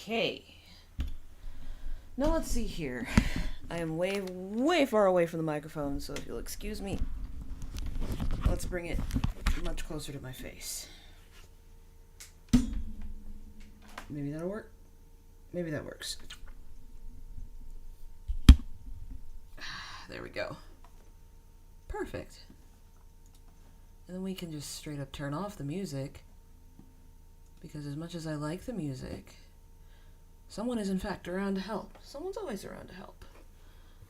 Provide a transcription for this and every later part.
Okay. Now let's see here. I am way far away from the microphone, so if you'll excuse me, let's bring it much closer to my face. Maybe that'll work. Maybe that works. There we go. Perfect. And then we can just straight up turn off the music, because as much as I like the music, someone is in fact around to help. Someone's always around to help.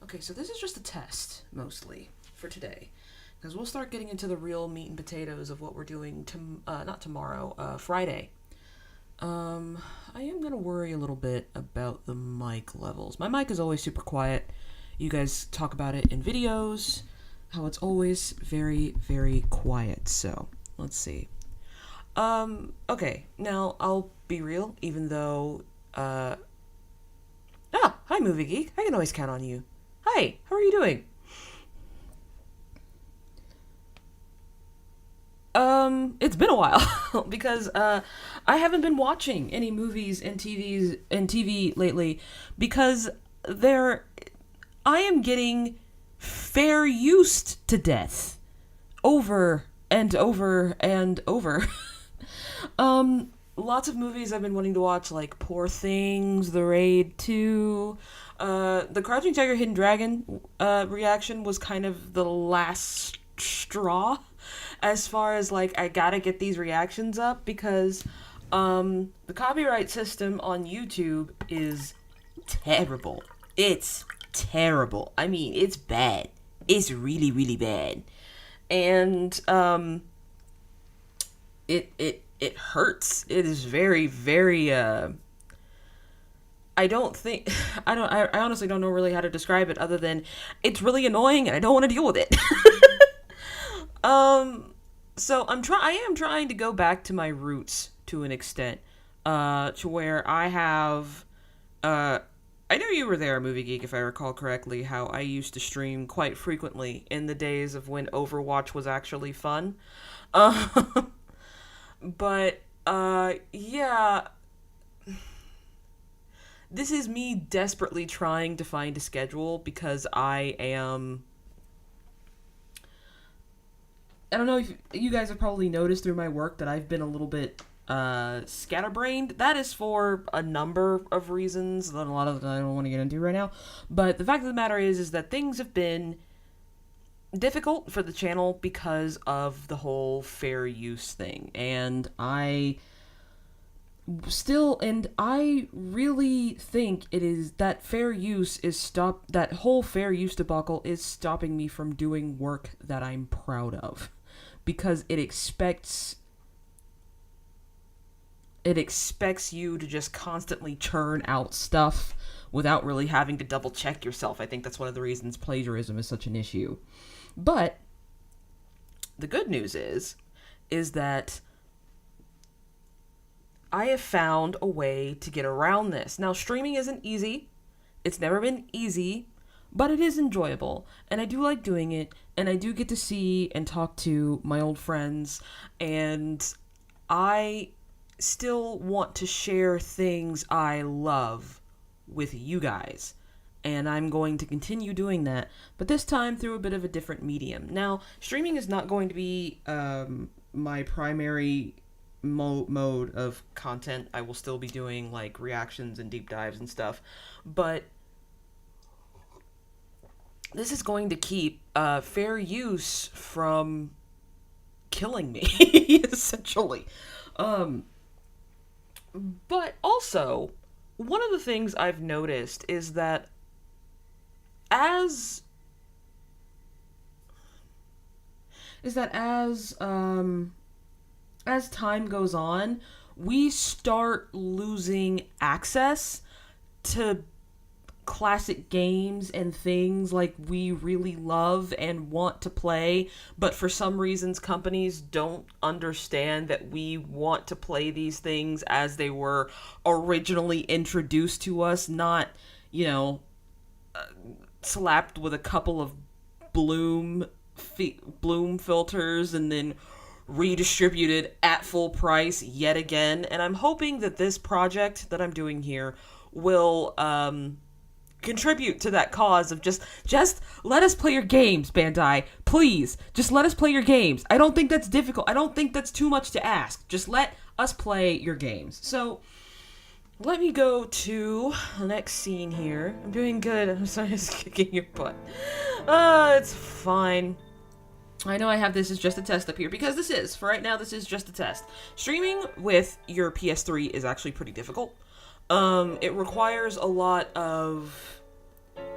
Okay, so this is just a test, mostly, for today. Because we'll start getting into the real meat and potatoes of what we're doing, not tomorrow, Friday. I am going to worry a little bit about the mic levels. My mic is always super quiet. You guys talk about it in videos, how it's always very, very quiet. So, let's see. Okay, now I'll be real, even though, hi Movie Geek, I can always count on you. Hi, how are you doing? It's been a while, because, I haven't been watching any movies and TV lately, because I am getting fair used to death. Over and over and over. Lots of movies I've been wanting to watch, like Poor Things, The Raid 2, the Crouching Tiger, Hidden Dragon, reaction was kind of the last straw, as far as, like, I gotta get these reactions up, because, the copyright system on YouTube is terrible. It's terrible. I mean, it's bad. It's really, really bad. And, it hurts. It is very, very, I honestly don't know really how to describe it other than it's really annoying and I don't want to deal with it. So I am trying to go back to my roots to an extent, to where I have, I know you were there, Movie Geek, if I recall correctly, how I used to stream quite frequently in the days of when Overwatch was actually fun. But, yeah, this is me desperately trying to find a schedule, because I don't know if you guys have probably noticed through my work that I've been a little bit, scatterbrained. That is for a number of reasons that a lot of that I don't want to get into right now. But the fact of the matter is that things have been difficult for the channel because of the whole fair use thing. And I really think it is that that whole fair use debacle is stopping me from doing work that I'm proud of, because it expects you to just constantly churn out stuff without really having to double check yourself. I think that's one of the reasons plagiarism is such an issue. But the good news is that I have found a way to get around this. Now, streaming isn't easy. It's never been easy, but it is enjoyable. And I do like doing it, and I do get to see and talk to my old friends, and I still want to share things I love with you guys. And I'm going to continue doing that, but this time through a bit of a different medium. Now, streaming is not going to be my primary mode of content. I will still be doing, like, reactions and deep dives and stuff, but this is going to keep fair use from killing me, essentially. But also, one of the things I've noticed is that as time goes on, we start losing access to classic games and things like we really love and want to play, but for some reasons companies don't understand that we want to play these things as they were originally introduced to us, not, slapped with a couple of bloom filters and then redistributed at full price yet again. And I'm hoping that this project that I'm doing here will contribute to that cause of just let us play your games, Bandai. Please, just let us play your games. I don't think that's difficult. I don't think that's too much to ask. Just let us play your games. So, let me go to the next scene here. I'm doing good. I'm sorry, just kicking your butt. It's fine. I know I have this as just a test up here, because this is, for right now, this is just a test. Streaming with your PS3 is actually pretty difficult. It requires a lot of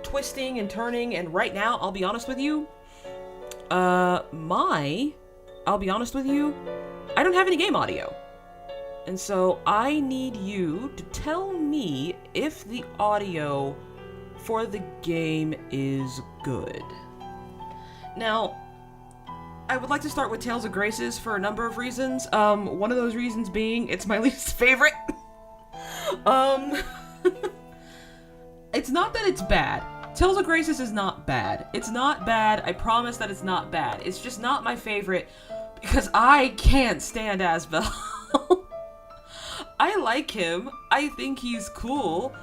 twisting and turning, and right now, I'll be honest with you, I don't have any game audio. And so, I need you to tell me if the audio for the game is good. Now, I would like to start with Tales of Graces for a number of reasons. One of those reasons being, it's my least favorite. It's not that it's bad. Tales of Graces is not bad. It's not bad. I promise that it's not bad. It's just not my favorite because I can't stand Asbel. I like him. I think he's cool.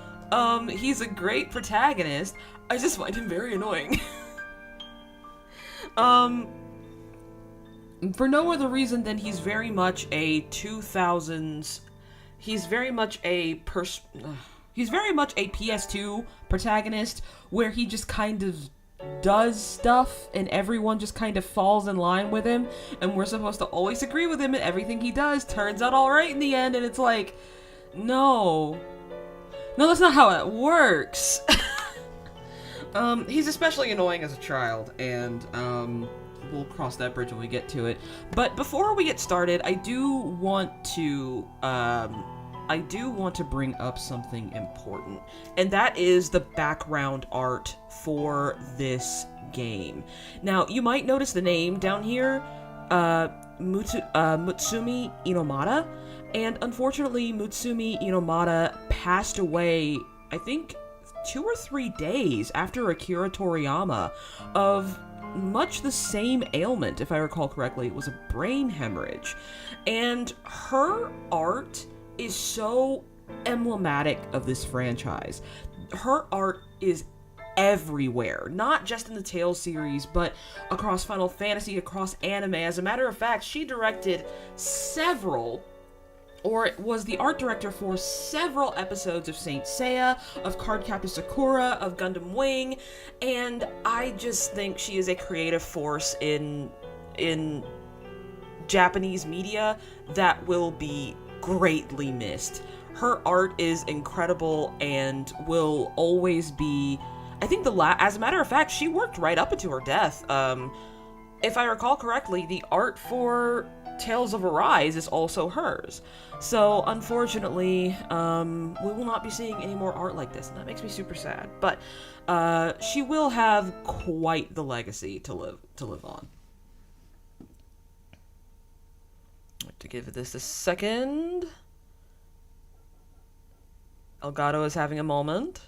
He's a great protagonist. I just find him very annoying. For no other reason than he's very much a 2000s. He's very much a PS2 protagonist where he just kind of does stuff and everyone just kind of falls in line with him and we're supposed to always agree with him and everything he does turns out alright in the end, and it's like, no, that's not how it works. He's especially annoying as a child, and we'll cross that bridge when we get to it. But before we get started, I do want to bring up something important, and that is the background art for this game. Now, you might notice the name down here, Mutsumi Inomata, and unfortunately, Mutsumi Inomata passed away, I think, 2 or 3 days after Akira Toriyama of much the same ailment, if I recall correctly. It was a brain hemorrhage. And her art is so emblematic of this franchise. Her art is everywhere, not just in the Tales series, but across Final Fantasy, across anime. As a matter of fact, she directed was the art director for several episodes of Saint Seiya, of Cardcaptor Sakura, of Gundam Wing, and I just think she is a creative force in Japanese media that will be greatly missed. Her art is incredible and will always be, I think as a matter of fact, she worked right up into her death. If I recall correctly, the art for Tales of Arise is also hers. So, unfortunately, we will not be seeing any more art like this, and that makes me super sad. But she will have quite the legacy to live on. To give this a second. Elgato is having a moment.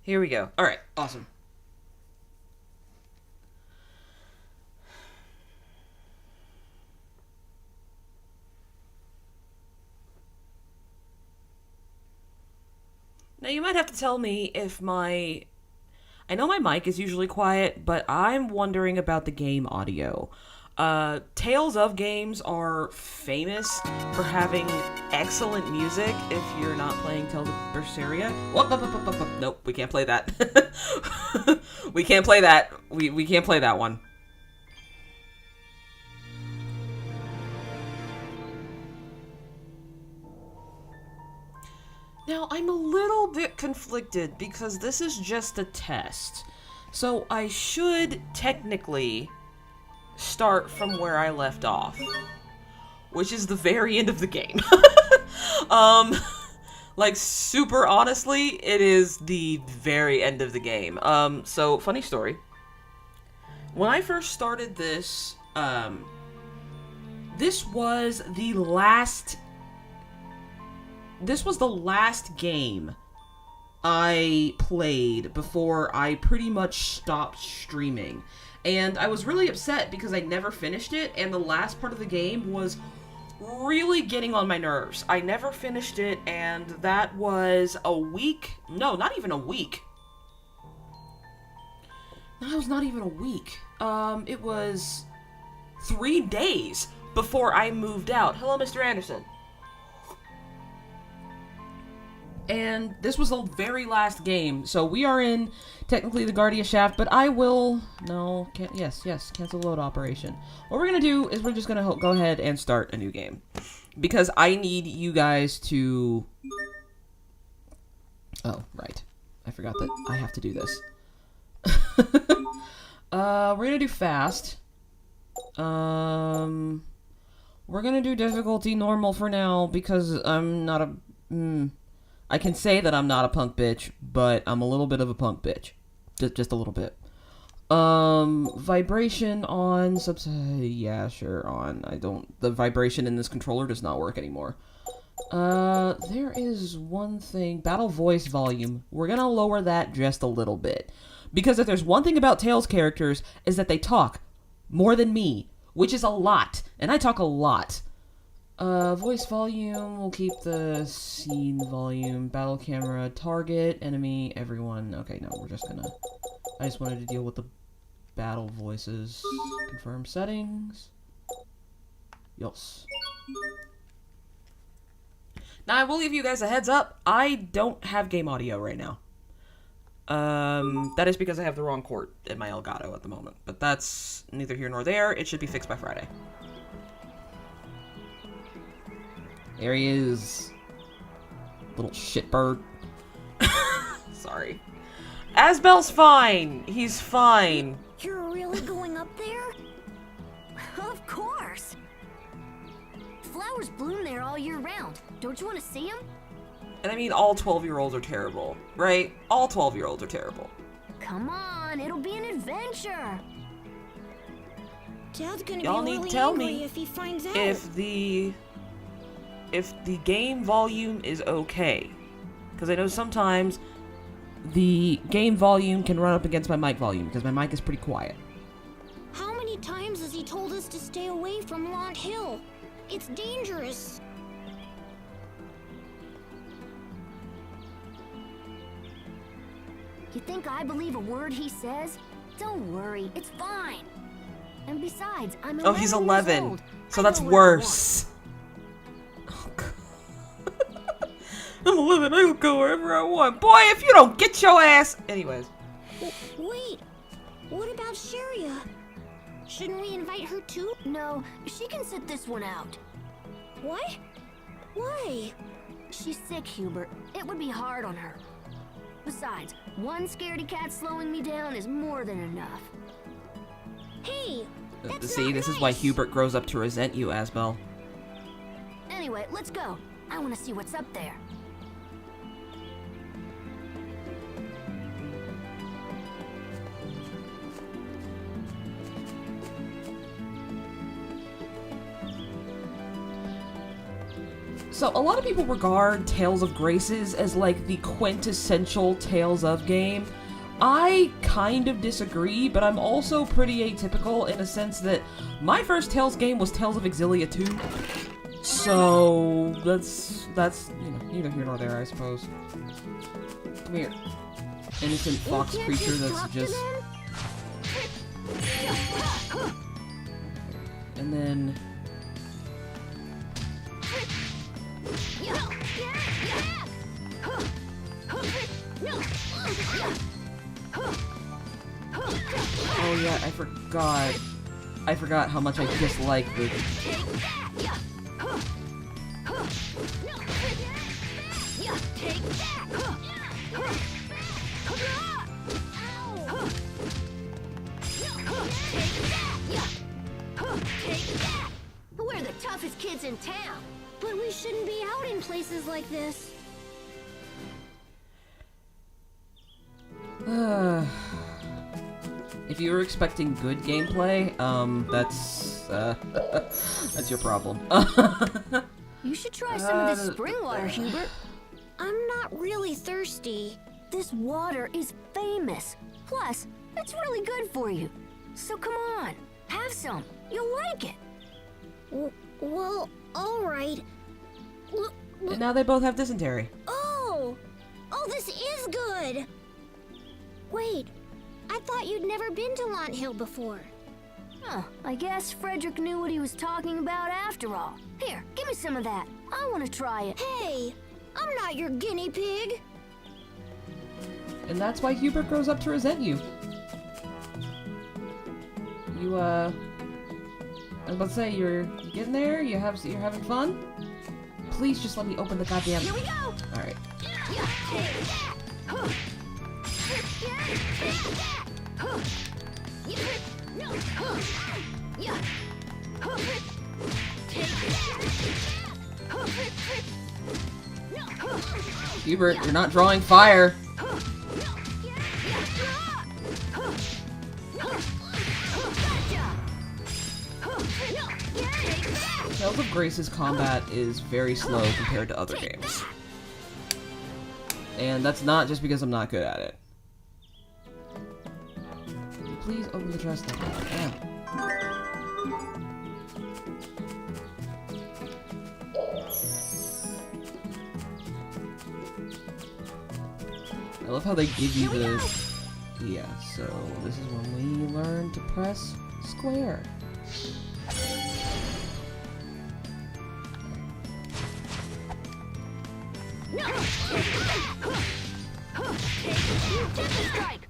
Here we go. Alright, awesome. Now, you might have to tell me if I know my mic is usually quiet, but I'm wondering about the game audio. Tales of games are famous for having excellent music if you're not playing Tales of Berseria. Nope, we can't play that. We can't play that. We can't play that one. Now, I'm a little bit conflicted because this is just a test. So I should technically start from where I left off, which is the very end of the game. Like, super honestly, it is the very end of the game. So, funny story. When I first started this, this was the last game I played before I pretty much stopped streaming. And I was really upset because I never finished it, and the last part of the game was really getting on my nerves. I never finished it, and that was a week. No, not even a week. That was not even a week. It was 3 days before I moved out. Hello, Mr. Anderson. And this was the very last game, so we are in, technically, the Guardia Shaft, but I will, no, can't, yes, cancel load operation. What we're gonna do is we're just gonna go ahead and start a new game. Because I need you guys to, oh, right, I forgot that I have to do this. We're gonna do fast. We're gonna do difficulty normal for now, because I'm not a, I can say that I'm not a punk bitch, but I'm a little bit of a punk bitch. Just a little bit. Vibration on, yeah, sure, on. The vibration in this controller does not work anymore. There is one thing, battle voice volume. We're gonna lower that just a little bit. Because if there's one thing about Tales characters, is that they talk more than me, which is a lot, and I talk a lot. Voice volume, we'll keep the scene volume, battle camera, target, enemy, everyone. Okay, no, we're just gonna, I just wanted to deal with the battle voices. Confirm settings. Yes. Now, I will give you guys a heads up, I don't have game audio right now. That is because I have the wrong cord in my Elgato at the moment, but that's neither here nor there. It should be fixed by Friday. There he is. Little shitbird. Sorry. Asbel's fine. He's fine. You're really going up there? Of course. Flowers bloom there all year round. Don't you want to see them? And I mean, all 12-year-olds are terrible, right? All 12-year-olds are terrible. Come on, it'll be an adventure. Dad's gonna Y'all be need really to tell angry me if he finds out. if the game volume is okay. Because I know sometimes the game volume can run up against my mic volume, because my mic is pretty quiet. How many times has he told us to stay away from Lont Hill? It's dangerous. You think I believe a word he says? Don't worry, it's fine. And besides, I'm 11 Oh, he's 11, years old. so I that's go where I want. worse. Oh, God. I'm 11, I'll go wherever I want. Boy, if you don't get your ass... Anyways. Wait, what about Sharia? Shouldn't we invite her too? No, she can sit this one out. What? Why? She's sick, Hubert. It would be hard on her. Besides, one scaredy cat slowing me down is more than enough. Hey, that's See, not this nice. is why Hubert grows up to resent you, Asbel. Anyway, let's go. I want to see what's up there. So, a lot of people regard Tales of Graces as like the quintessential Tales of game. I kind of disagree, but I'm also pretty atypical in a sense that my first Tales game was Tales of Exilia 2. So, that's you know, neither here nor there, I suppose. Come here. Innocent fox can't creature just that's talk to just... And then... Oh yeah, I forgot how much I dislike the... We're the toughest kids in town. But we shouldn't be out in places like this. If you were expecting good gameplay, that's that's your problem. You should try some of this spring water, Hubert. I'm not really thirsty. This water is famous. Plus, it's really good for you. So come on, have some. You'll like it. Well, alright. And now they both have dysentery. Oh, this is good. Wait, I thought you'd never been to Launt Hill before. Huh, I guess Frederick knew what he was talking about after all. Here, give me some of that. I want to try it. Hey, I'm not your guinea pig. And that's why Hubert grows up to resent you. I was about to say, you getting there? You're having fun? Please just let me open the goddamn... Here we go! Alright. Hubert, you're not drawing fire. Tales of Grace's combat is very slow compared to other games. And that's not just because I'm not good at it. Could you please open the chest now? Damn. I love how they give you the... Yeah, so this is when we learn to press square.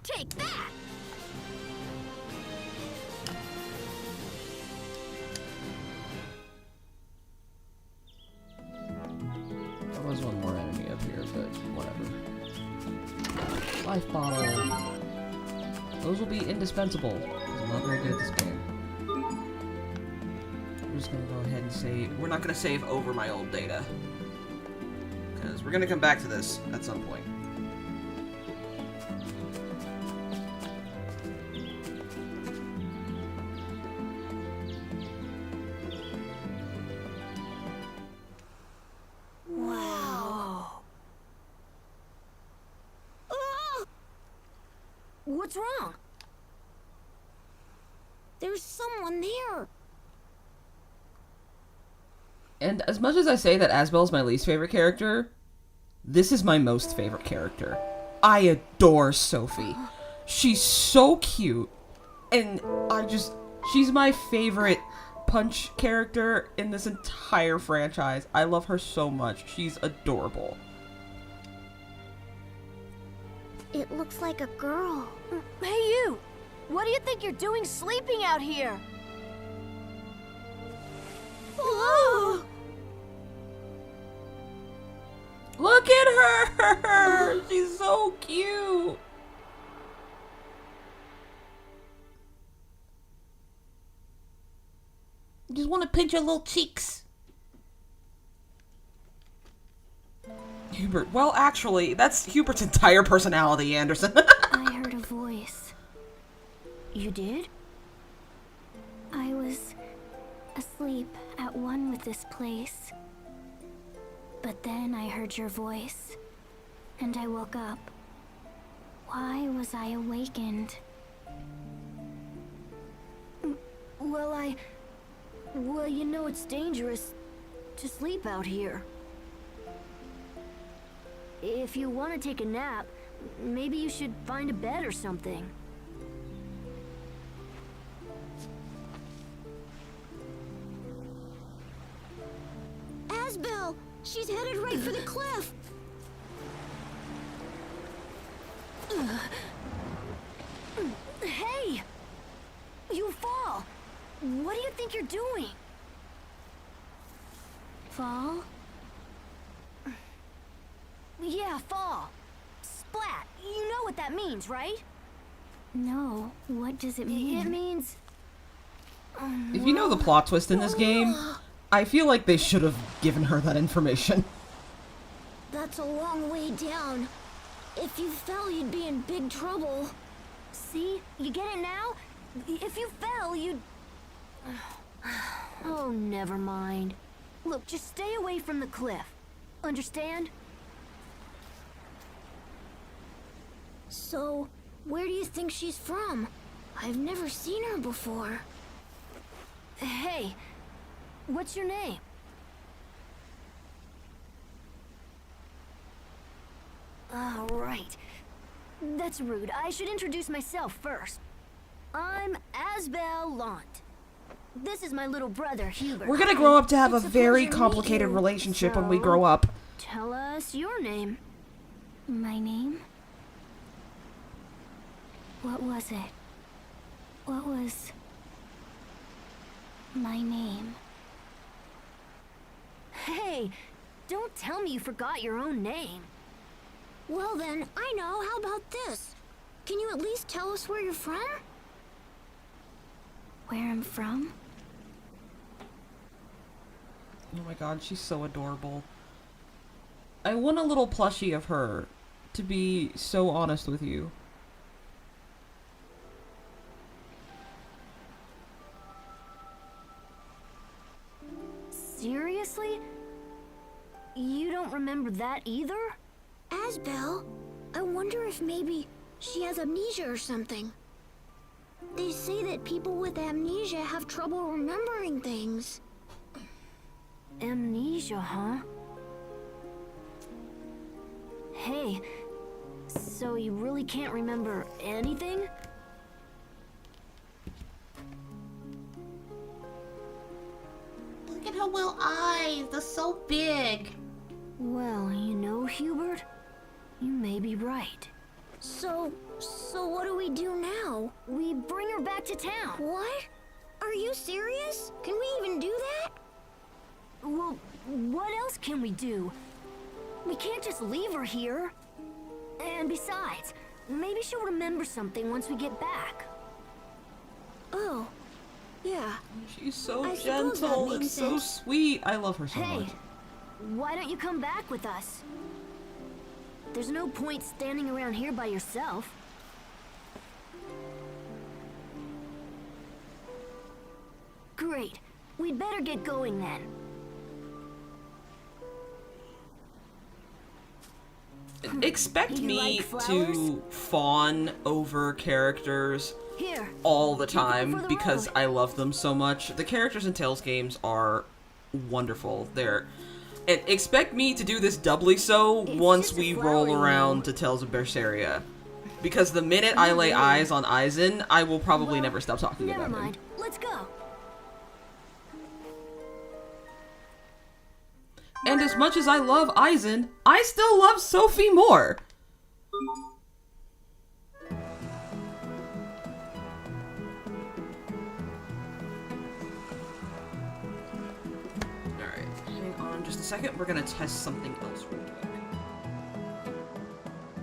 Take that! There was one more enemy up here, but whatever. Life bottle. Those will be indispensable, because I'm not very good at this game. We're just gonna go ahead and save. We're not gonna save over my old data. Because we're gonna come back to this at some point. What's wrong? There's someone there. And as much as I say that Asbel's my least favorite character, this is my most favorite character. I adore Sophie. She's so cute. And she's my favorite Punch character in this entire franchise. I love her so much. She's adorable. It looks like a girl. Hey you! What do you think you're doing sleeping out here? Whoa! Look at her! She's so cute! I just want to pinch her little cheeks. Hubert, well actually, that's Hubert's entire personality, Anderson. I heard a voice. You did? I was asleep at one with this place. But then I heard your voice, and I woke up. Why was I awakened? Well, you know it's dangerous to sleep out here. If you want to take a nap, maybe you should find a bed or something. Asbel! She's headed right for the cliff! Hey! You fall! What do you think you're doing? Fall? Yeah, fall. Splat. You know what that means, right? No. What does it mean? It means... If you know the plot twist in this game, I feel like they should have given her that information. That's a long way down. If you fell, you'd be in big trouble. See? You get it now? If you fell, you'd... Oh, never mind. Look, just stay away from the cliff. Understand? So, where do you think she's from? I've never seen her before. Hey, what's your name? Oh, right. That's rude. I should introduce myself first. I'm Asbel Lant. This is my little brother, Hubert. We're gonna grow up to have It's a a very pleasure to meet complicated you. relationship when we So- grow up. Tell us your name. My name? What was it? What was my name? Hey, don't tell me you forgot your own name. Well then, I know. How about this? Can you at least tell us where you're from? Where I'm from? Oh my god, she's so adorable. I want a little plushie of her, to be so honest with you. Seriously? You don't remember that either? Asbel, I wonder if maybe she has amnesia or something. They say that people with amnesia have trouble remembering things. Amnesia, huh? Hey, so you really can't remember anything? Look at her little eyes. They're so big. Well, you know, Hubert, you may be right. So what do we do now? We bring her back to town. What? Are you serious? Can we even do that? Well, what else can we do? We can't just leave her here. And besides, maybe she'll remember something once we get back. Oh, yeah. She's so I suppose that gentle and makes so sense. sweet. I love her so Hey, much. why don't you come back with us? There's no point standing around here by yourself. Great. We'd better get going then. Expect You me like flowers? to fawn over characters Here. all the Take them time for the because road. I love them so much. The characters in Tales games are wonderful. And expect me to do this doubly so It's once just a we flower, roll you around know. to Tales of Berseria. Because the minute I lay really. eyes on Aizen, I will probably Well, never stop talking Never about mind. him. Let's go. And as much as I love Aizen, I still love Sophie more. Alright, hang on just a second. We're gonna test something else real quick.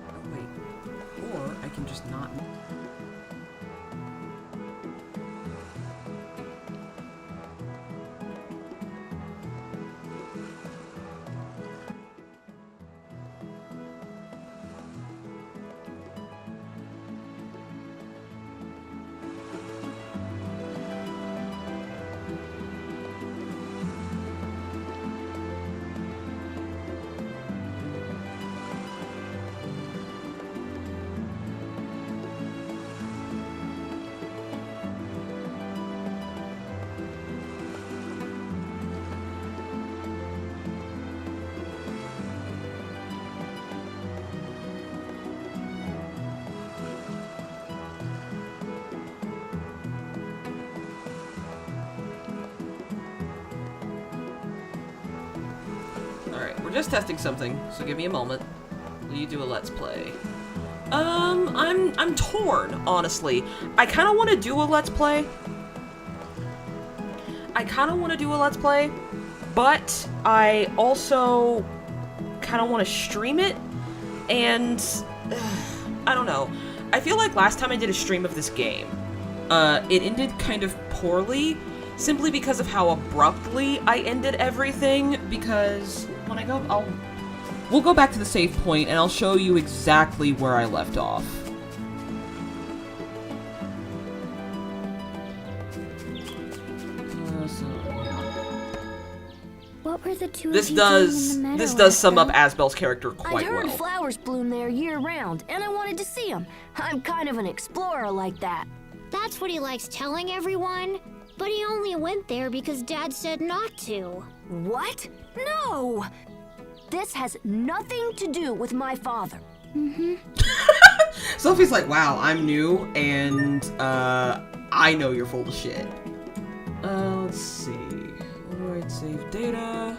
Oh, wait. Or I can just not... Alright, we're just testing something, so give me a moment. Will you do a let's play? I'm torn, honestly. I kind of want to do a let's play. But I also kind of want to stream it, and I don't know. I feel like last time I did a stream of this game, it ended kind of poorly, simply because of how abruptly I ended everything, because when I go, we'll go back to the save point, and I'll show you exactly where I left off. What were the two This of you doing does in the meadow this does sum up last Asbel's character I'd quite heard well. flowers bloom there year-round, and I wanted to see them. I'm kind of an explorer like that. That's what he likes telling everyone. But he only went there because Dad said not to. What? No! This has nothing to do with my father. Sophie's like, wow, I'm new, and I know you're full of shit. Let's see. Alright, save data.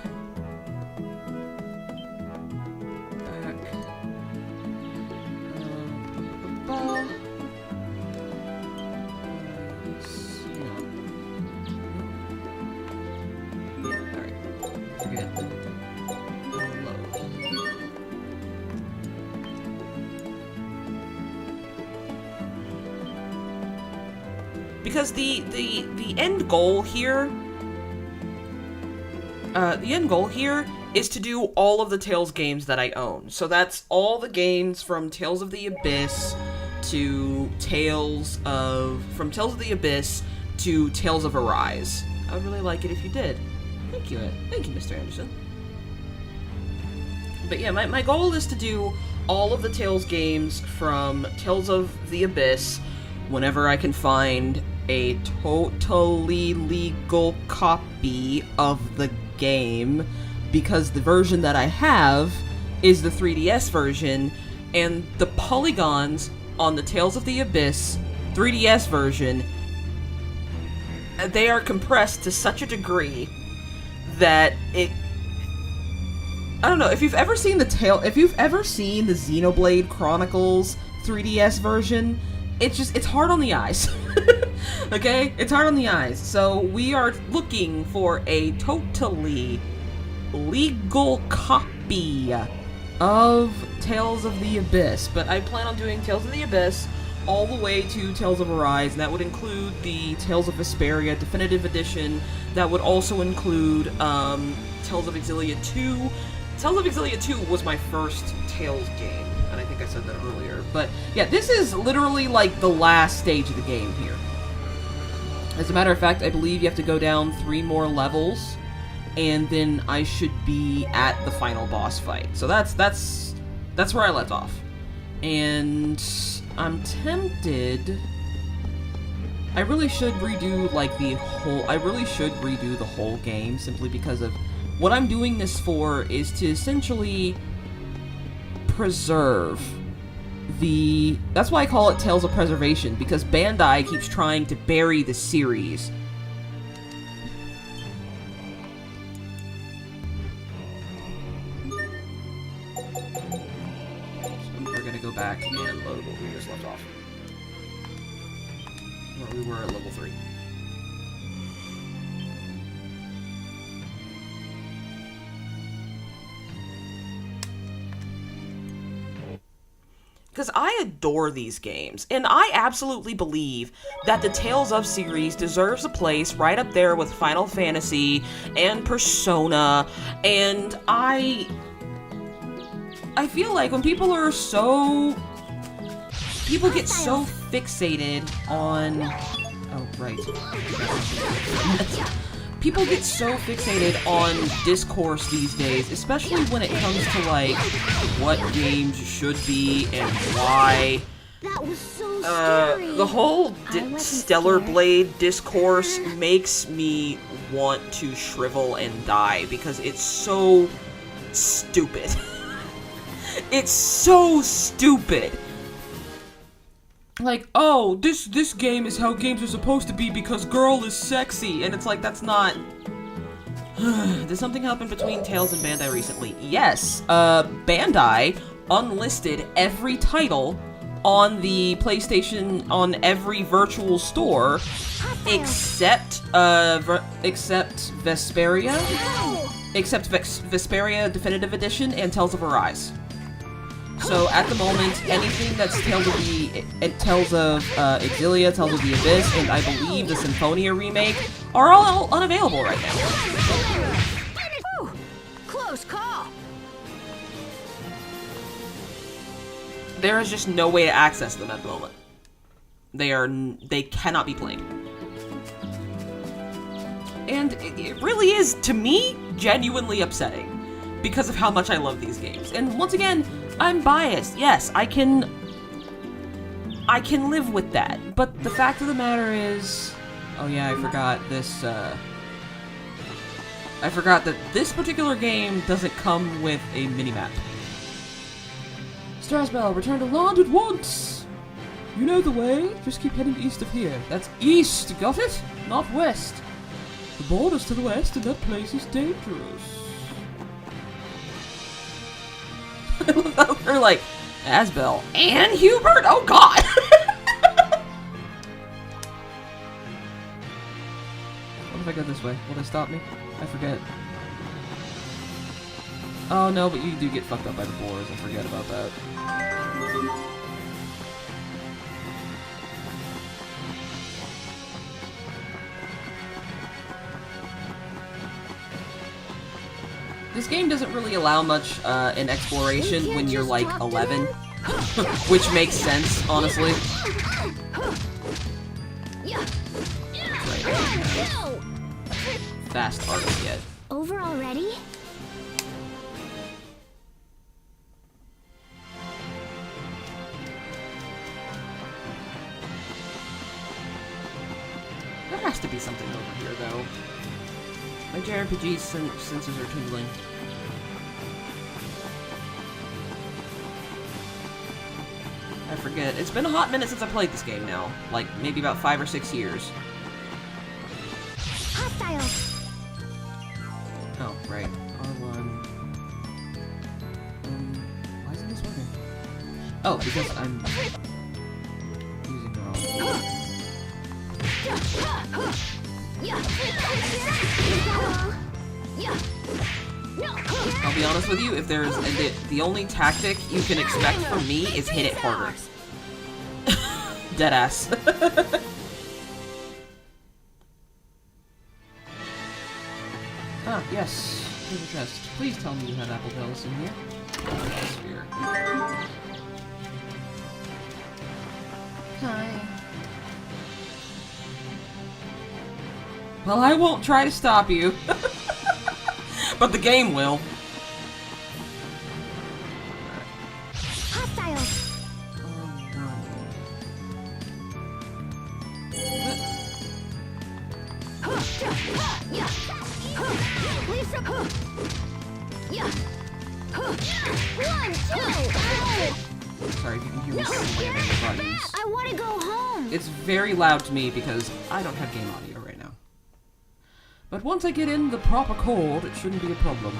Back. Alright, forget. Load. Because the end goal here, is to do all of the Tales games that I own. So that's all the games from Tales of the Abyss to Tales of Arise. I would really like it if you did. Thank you, Mr. Anderson. But yeah, my goal is to do all of the Tales games from Tales of the Abyss whenever I can find a totally legal copy of the game, because the version that I have is the 3DS version, and the polygons on the Tales of the Abyss 3DS version, they are compressed to such a degree that I don't know, if you've ever seen the Xenoblade Chronicles 3DS version, it's hard on the eyes. Okay? It's hard on the eyes. So we are looking for a totally legal copy of Tales of the Abyss. But I plan on doing Tales of the Abyss all the way to Tales of Arise, and that would include the Tales of Vesperia Definitive Edition. That would also include Tales of Exilia 2. Tales of Exilia 2 was my first Tales game, and I think I said that earlier. But yeah, this is literally like the last stage of the game here. As a matter of fact, I believe you have to go down 3 more levels, and then I should be at the final boss fight. So that's where I left off. And I'm tempted. I really should redo the whole game, simply because of what I'm doing this for is to essentially preserve that's why I call it Tales of Preservation, because Bandai keeps trying to bury the series. So we're gonna go back and load what we just left off. Where we were at level 3. Because I adore these games, and I absolutely believe that the Tales of series deserves a place right up there with Final Fantasy and Persona, and I feel like when people get so fixated on... Oh, right. People get so fixated on discourse these days, especially when it comes to, like, what games should be and why. That was so scary. The whole Stellar Blade discourse makes me want to shrivel and die, because it's so stupid. It's so stupid. Like, oh, this game is how games are supposed to be because girl is sexy, and it's like, that's not... Did something happen between Tales and Bandai recently? Yes, Bandai unlisted every title on the PlayStation, on every virtual store, except Vesperia, Vesperia Definitive Edition and Tales of Arise. So at the moment, anything that's Tales of Exilia, Tales of the Abyss, and I believe the Symphonia remake are all unavailable right now. Whew, close call. There is just no way to access them at the moment. They cannot be played. And it really is, to me, genuinely upsetting because of how much I love these games. And once again, I'm biased. Yes, I can live with that. But the fact of the matter is... Oh yeah, I forgot this, I forgot that this particular game doesn't come with a minimap. Strasbourg, return to land at once! You know the way, just keep heading east of here. That's east, got it? Not west. The border's to the west and that place is dangerous. I love how they're like, Asbel and Hubert? Oh god! What if I go this way? Will they stop me? I forget. Oh no, but you do get fucked up by the boars. I forget about that. This game doesn't really allow much in exploration when you're like 11, which makes sense, honestly. Right. Fast artist yet. Over already? There has to be something over here, though. My JRPG senses are tingling. I forget. It's been a hot minute since I played this game now. Like, maybe about 5 or 6 years. Hostiles! Oh, right. R1. Why isn't this working? Oh, because I'm using the wrong. I'll be honest with you, if there's the only tactic you can expect from me is hit it harder. Deadass. Ah, yes. Here's a chest. Please tell me you have apple bells in here. Sphere. Hi. Well, I won't try to stop you. But the game will. Hostiles! Sorry if you can hear me slamming the buttons. I want to go home! It's very loud to me because I don't have game audio right now. But once I get in the proper chord, it shouldn't be a problem.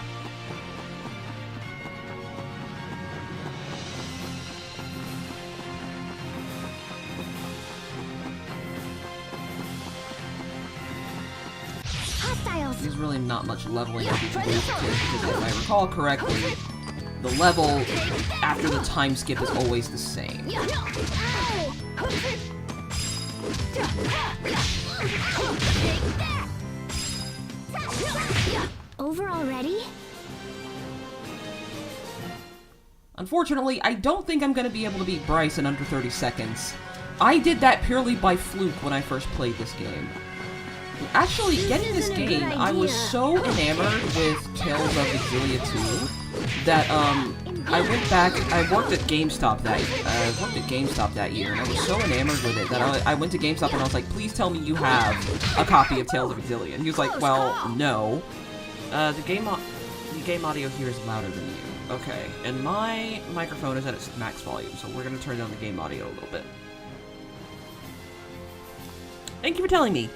Hostiles! There's really not much leveling up you can do because if I recall correctly, the level after the time skip is always the same. Over already? Unfortunately, I don't think I'm going to be able to beat Bryce in under 30 seconds. I did that purely by fluke when I first played this game. Actually, getting this game, I was so enamored with Tales of Exilia 2 that I went back. I worked at GameStop that year, and I was so enamored with it that I went to GameStop and I was like, "Please tell me you have a copy of Tales of Exilia." And he was like, "Well, no. The game audio here is louder than you." Okay, and my microphone is at its max volume, so we're gonna turn down the game audio a little bit. Thank you for telling me.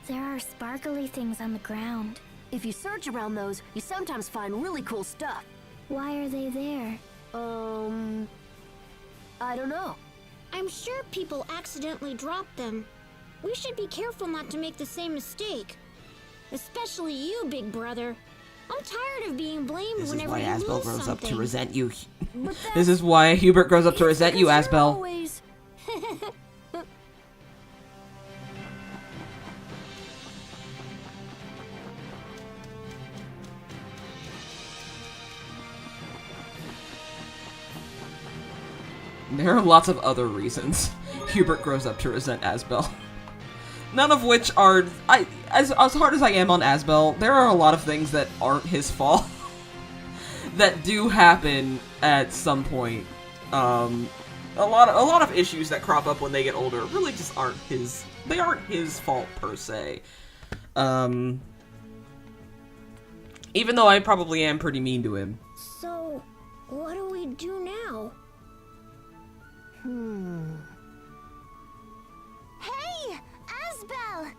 There are sparkly things on the ground. If you search around those, you sometimes find really cool stuff. Why are they there? I don't know. I'm sure people accidentally drop them. We should be careful not to make the same mistake. Especially you, big brother. I'm tired of being blamed This is whenever why you Asbel lose grows up to something. resent you. This is why Hubert grows up to resent you, Asbel. Always. There are lots of other reasons Hubert grows up to resent Asbel. None of which are... As hard as I am on Asbel, there are a lot of things that aren't his fault that do happen at some point. A lot of issues that crop up when they get older really just aren't his... They aren't his fault, per se. Even though I probably am pretty mean to him. So, what do we do now? Hey! Asbel!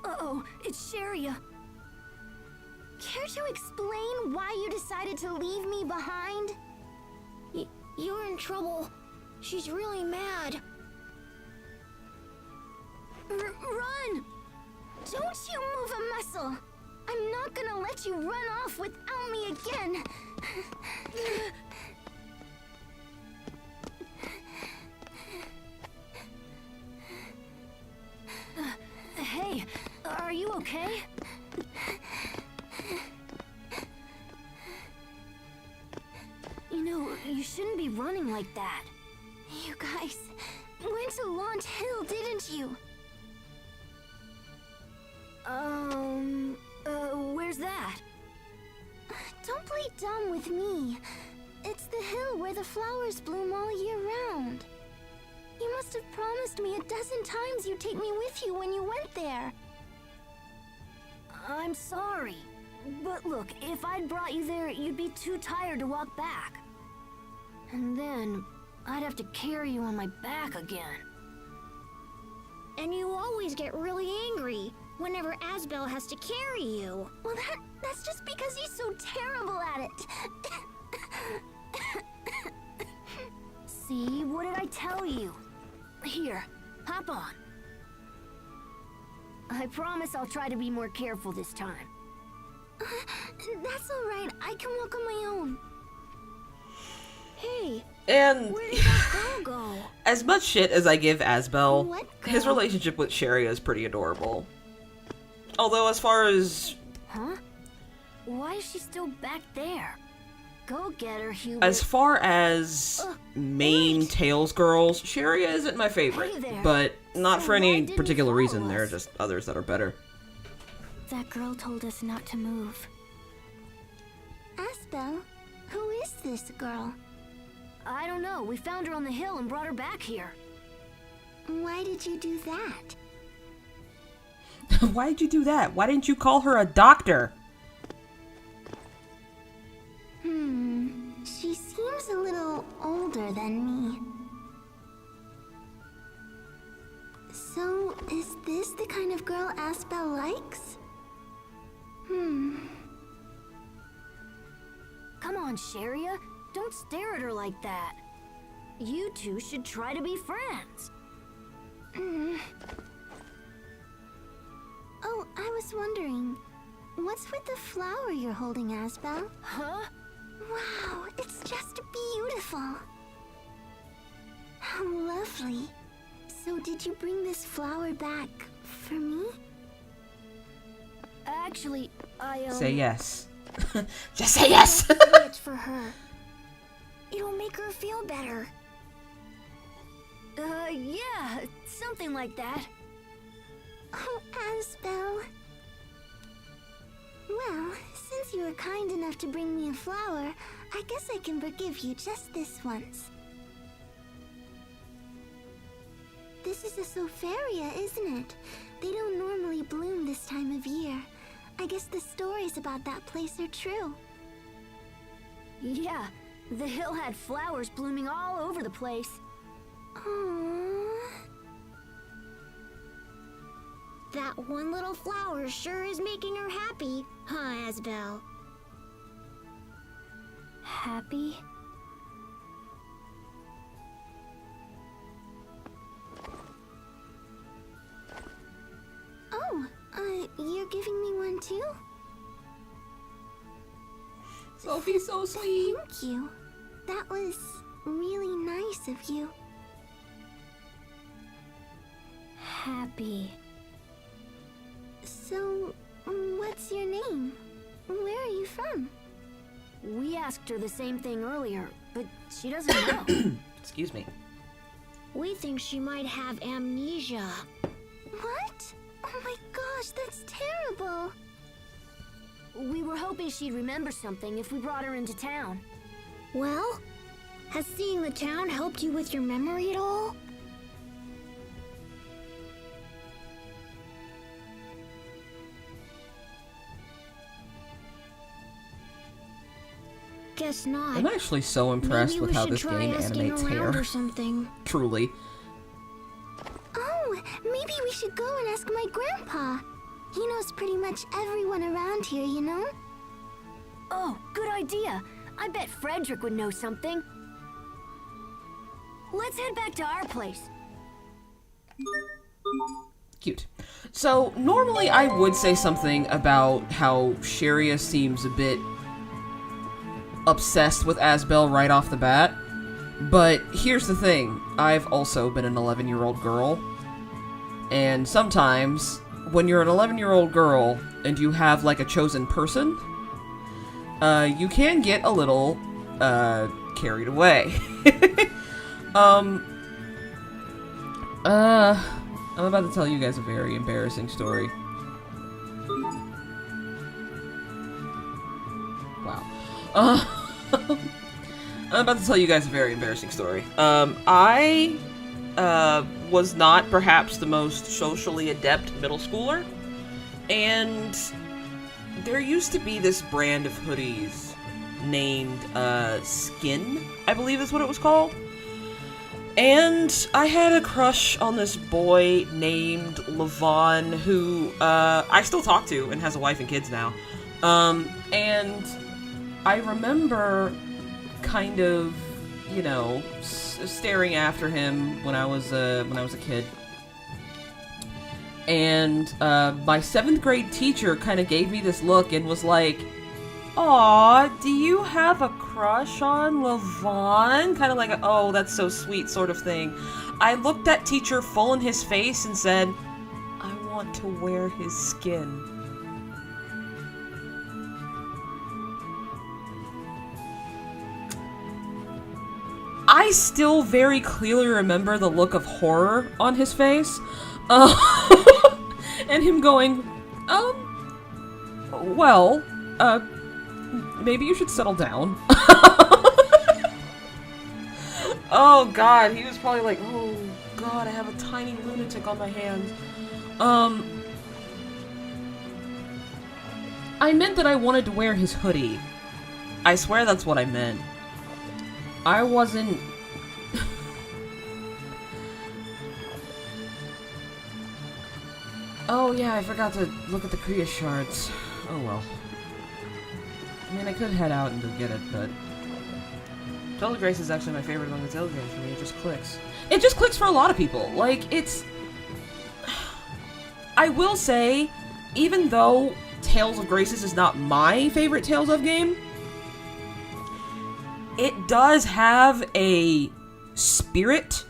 Uh-oh, it's Sharia. Care to explain why you decided to leave me behind? You're in trouble. She's really mad. Run! Don't you move a muscle! I'm not gonna let you run off without me again! Hey, are you okay? You know, you shouldn't be running like that. You guys went to Launch Hill, didn't you? Where's that? Don't play dumb with me. It's the hill where the flowers bloom all year round. You must have promised me 12 times you'd take me with you when you went there. I'm sorry. But look, if I'd brought you there, you'd be too tired to walk back. And then, I'd have to carry you on my back again. And you always get really angry whenever Asbel has to carry you. Well, that's just because he's so terrible at it. See, what did I tell you? Here, hop on. I promise I'll try to be more careful this time. That's all right. I can walk on my own. Hey, And where did that girl go? as much shit as I give Asbel, What his girl? relationship with Sharia is pretty adorable. Although as far as... Huh? Why is she still back there? Go get her, Hubert. As far as main wait. Tails girls, Sharia isn't my favorite. Hey there. But not So for why any didn't you particular follow reason, there are us? just others that are better. That girl told us not to move. Asbel, who is this girl? I don't know. We found her on the hill and brought her back here. Why did you do that? Why did you do that? Why didn't you call her a doctor? She seems a little older than me. So, is this the kind of girl Asbel likes? Come on, Sharia. Don't stare at her like that. You two should try to be friends. Oh, I was wondering, what's with the flower you're holding, Asbel? Huh? Wow, it's just beautiful. How lovely. So did you bring this flower back for me? Actually, I Say yes. Just say yes! It's for her. It'll make her feel better. Yeah, something like that. Oh, Asbel. Well, since you were kind enough to bring me a flower, I guess I can forgive you just this once. This is a Sofaria, isn't it? They don't normally bloom this time of year. I guess the stories about that place are true. Yeah, the hill had flowers blooming all over the place. Aww. That one little flower sure is making her happy, huh, Asbel? Happy? Oh, you're giving me one too? Sophie's so sweet. Thank you. That was really nice of you. Happy. So, what's your name? Where are you from? We asked her the same thing earlier, but she doesn't know. Excuse me. We think she might have amnesia. What? Oh my gosh, that's terrible. We were hoping she'd remember something if we brought her into town. Well, has seeing the town helped you with your memory at all? Guess not. I'm actually so impressed with how this game animates hair. Or something. Truly. Oh, maybe we should go and ask my grandpa. He knows pretty much everyone around here, you know? Oh, good idea. I bet Frederick would know something. Let's head back to our place. Cute. So, normally I would say something about how Sharia seems a bit obsessed with Asbel right off the bat, but here's the thing. I've also been an 11-year-old girl, and sometimes, when you're an 11-year-old girl and you have, like, a chosen person, you can get a little, carried away. I'm about to tell you guys a very embarrassing story. Wow. I'm about to tell you guys a very embarrassing story. I was not perhaps the most socially adept middle schooler, and there used to be this brand of hoodies named Skin, I believe is what it was called. And I had a crush on this boy named Levon, who I still talk to and has a wife and kids now. And I remember kind of, you know, staring after him when I was a kid. And my 7th grade teacher kind of gave me this look and was like, "Aw, do you have a crush on Levon?" Kind of like a, "Oh, that's so sweet" sort of thing. I looked that teacher full in his face and said, "I want to wear his skin." I still very clearly remember the look of horror on his face. And him going, well, maybe you should settle down. Oh god, he was probably like, oh god, I have a tiny lunatic on my hands. I meant that I wanted to wear his hoodie. I swear that's what I meant. I wasn't... Oh yeah, I forgot to look at the Kriya shards. Oh well. I mean, I could head out and go get it, but... Tale of Grace is actually my favorite among the Tales games for me. It just clicks. It just clicks for a lot of people. Like, it's... I will say, even though Tales of Graces is not my favorite Tales of game, it does have a spirit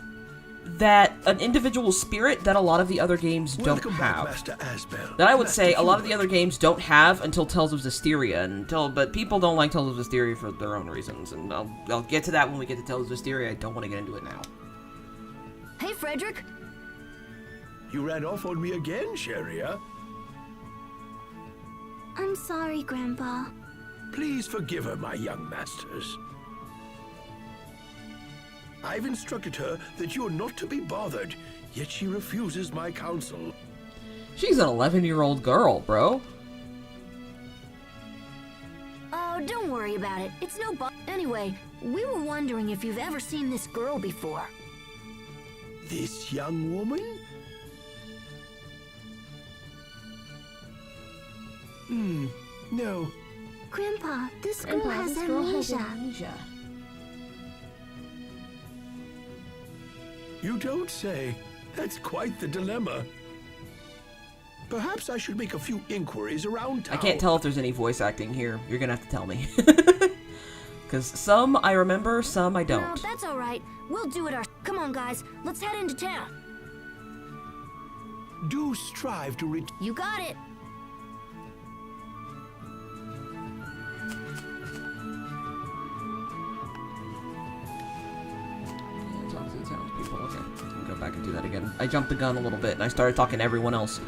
an individual spirit that a lot of the other games don't have. Master Asbel. That I would say a lot of the other games don't have until Tales of Zestiria, but people don't like Tales of Zestiria for their own reasons, and I'll get to that when we get to Tales of Zestiria. I don't want to get into it now. Hey, Frederick. You ran off on me again, Sharia. I'm sorry, Grandpa. Please forgive her, my young masters. I've instructed her that you're not to be bothered, yet she refuses my counsel. She's an 11-year-old girl, bro. Oh, don't worry about it. It's no Anyway, we were wondering if you've ever seen this girl before. This young woman? No. Grandpa, this girl has amnesia. You don't say. That's quite the dilemma. Perhaps I should make a few inquiries around town. I can't tell if there's any voice acting here. You're gonna have to tell me. Because some I remember, some I don't. No, that's all right. We'll do it Come on, guys. Let's head into town. Do strive to reach. You got it. do that again. I jumped the gun a little bit, and I started talking to everyone else.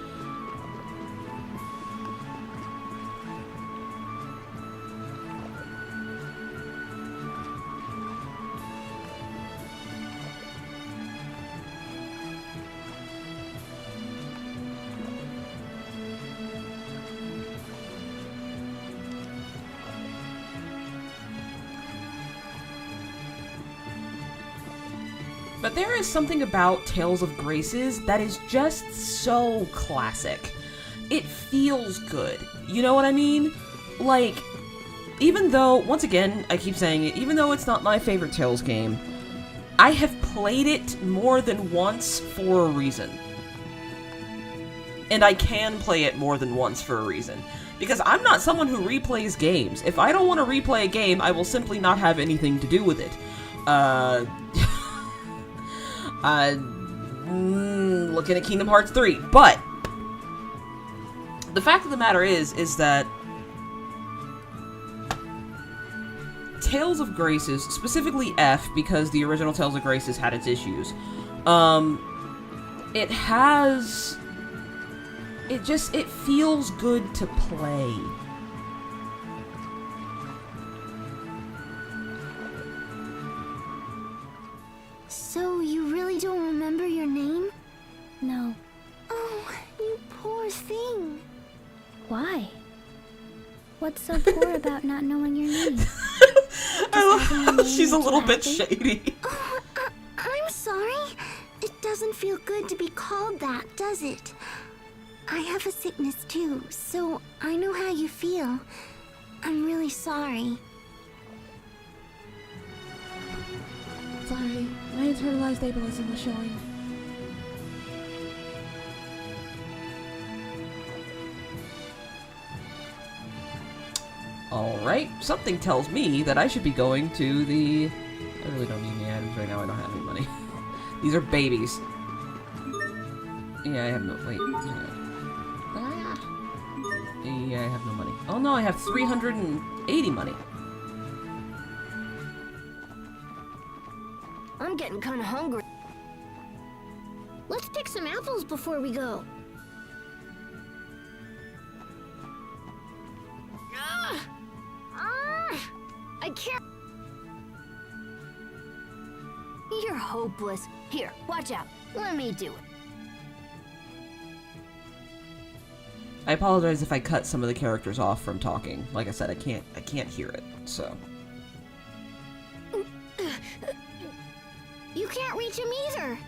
But there is something about Tales of Graces that is just so classic. It feels good. You know what I mean? Like, even though, once again, I keep saying it, even though it's not my favorite Tales game, I have played it more than once for a reason. And I can play it more than once for a reason. Because I'm not someone who replays games. If I don't want to replay a game, I will simply not have anything to do with it. Looking at Kingdom Hearts 3, but the fact of the matter is that Tales of Graces, specifically F, because the original Tales of Graces had its issues, it feels good to play. So you really don't remember your name? No. Oh, you poor thing. Why? What's so poor about not knowing your name? I love how she's a little bit shady. Oh, I'm sorry. It doesn't feel good to be called that, does it? I have a sickness too, so I know how you feel. I'm really sorry. Sorry, my internalized ableism was showing. Alright, something tells me that I should be going to the... I really don't need any items right now, I don't have any money. These are babies. Yeah, I have no... Wait, yeah, I have no money. Oh no, I have 380 money. I'm getting kind of hungry. Let's pick some apples before we go. I can't. You're hopeless. Here, watch out. Let me do it. I apologize if I cut some of the characters off from talking. Like I said, I can't hear it, so. You can't reach him either.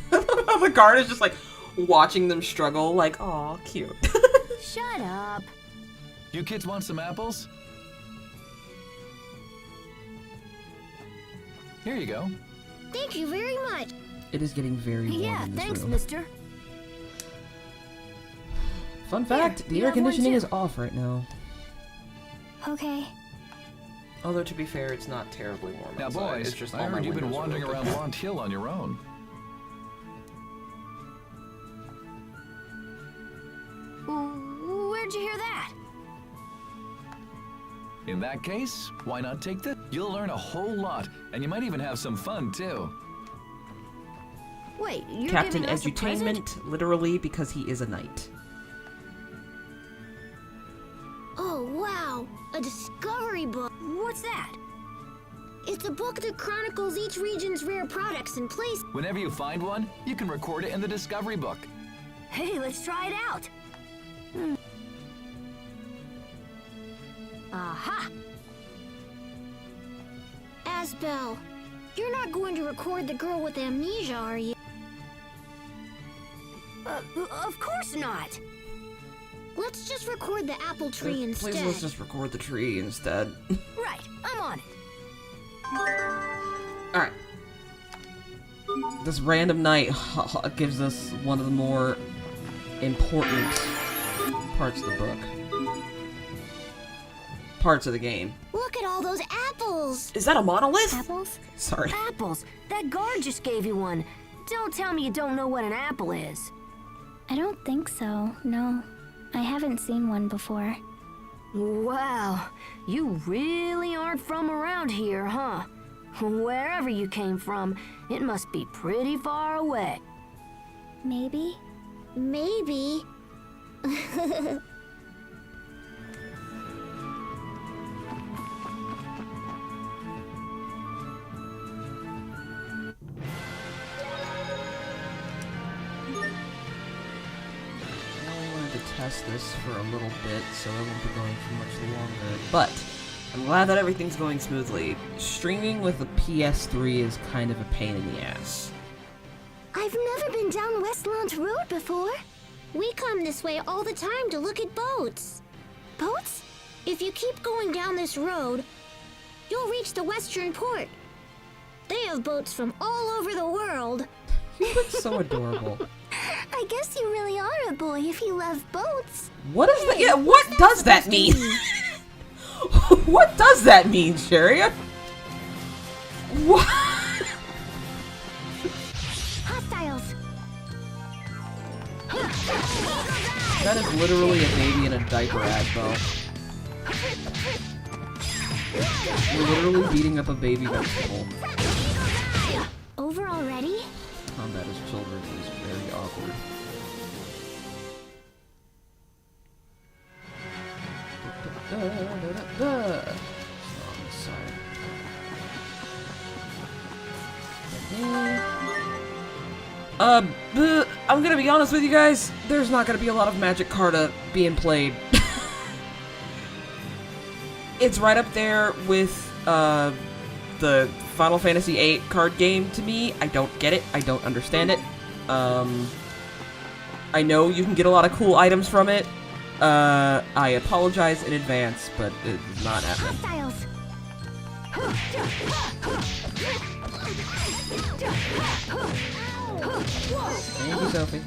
The guard is just like watching them struggle, like, aw, cute. Shut up. You kids want some apples? Here you go. Thank you very much. It is getting very warm Yeah, in this thanks, room. mister. Fun fact, the you air have one conditioning too. is off right now. Okay. Although, to be fair, it's not terribly warm Now, outside. boys, It's just I all my heard you've been windows are wandering open. around Blunt Hill on your own. Where'd you hear that? In that case, why not take this? You'll learn a whole lot, and you might even have some fun, too. Wait, you're Captain giving us a present? Edutainment, literally, because he is a knight. Oh, wow. A discovery book. What's that? It's a book that chronicles each region's rare products and places. Whenever you find one, you can record it in the Discovery Book. Hey, let's try it out. Aha! Asbel, you're not going to record the girl with amnesia, are you? Of course not. Let's just record the apple tree instead. Please, let's just record the tree instead. Right, I'm on it. Alright. This random knight gives us one of the more important parts of the book. Parts of the game. Look at all those apples! Is that a monolith? Apples? Sorry. Apples. That guard just gave you one. Don't tell me you don't know what an apple is. I don't think so, no. I haven't seen one before. Wow, you really aren't from around here, huh? Wherever you came from, it must be pretty far away. Maybe? Maybe. Test this for a little bit, so I won't be going for much longer. But I'm glad that everything's going smoothly. Streaming with the PS3 is kind of a pain in the ass. I've never been down Westlawn Road before. We come this way all the time to look at boats. Boats? If you keep going down this road, you'll reach the western port. They have boats from all over the world. You look so adorable. I guess you really are a boy if you love boats. What is that? Yeah, what does that mean? What does that mean, Sherry? What? Hostiles. That is literally a baby in a diaper, Asbo. You're literally beating up a baby vegetable. Over already? Combat as children is very awkward. On this side. I'm gonna be honest with you guys, there's not gonna be a lot of Magic Carta being played. It's right up there with, the Final Fantasy VIII card game to me. I don't get it. I don't understand it. I know you can get a lot of cool items from it. I apologize in advance, but it's not happening. Hostiles. Thank you, Sophie.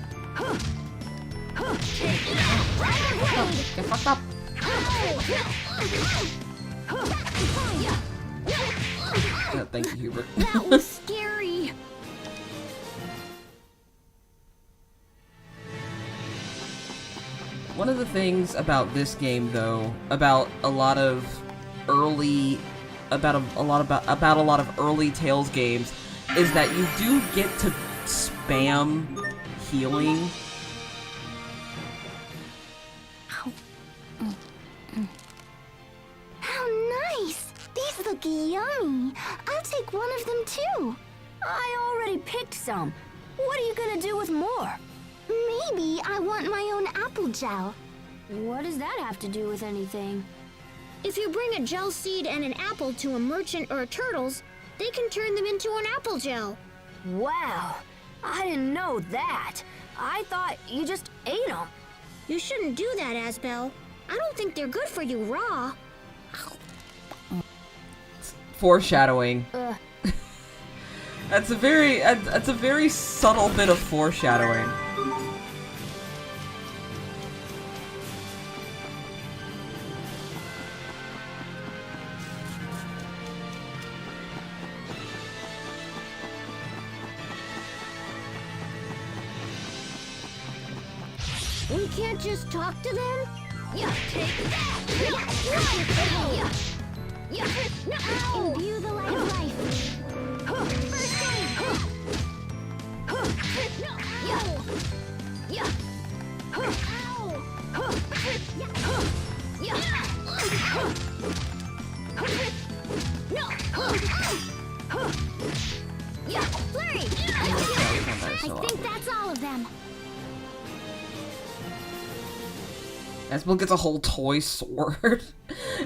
Get fucked up. Thank you, Hubert. That was scary. One of the things about this game, though, about a lot of early, about a lot of early Tales games, is that you do get to spam healing. How nice! These look yummy. I'll take one of them too. I already picked some. What are you gonna do with more? Maybe I want my own apple gel. What does that have to do with anything? If you bring a gel seed and an apple to a merchant or a turtles, they can turn them into an apple gel. Wow, I didn't know that. I thought you just ate them. You shouldn't do that, Asbel. I don't think they're good for you raw. Foreshadowing. That's a very subtle bit of foreshadowing. We can't just talk to them? Yeah, take that! Imbue the light of life. First aid! Flurry! I think that's all of them. Asbel gets a whole toy sword,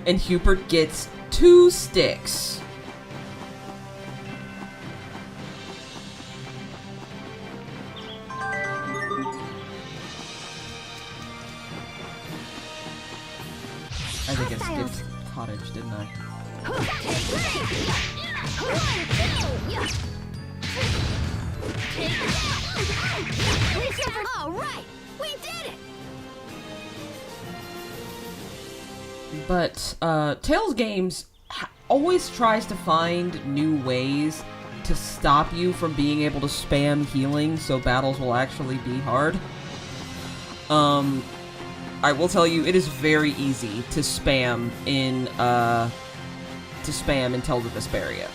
and Hubert gets 2 sticks. I think I skipped cottage, didn't I? All right, we did it. But Tales games always tries to find new ways to stop you from being able to spam healing so battles will actually be hard. I will tell you, it is very easy to spam in Tales of Vesperia.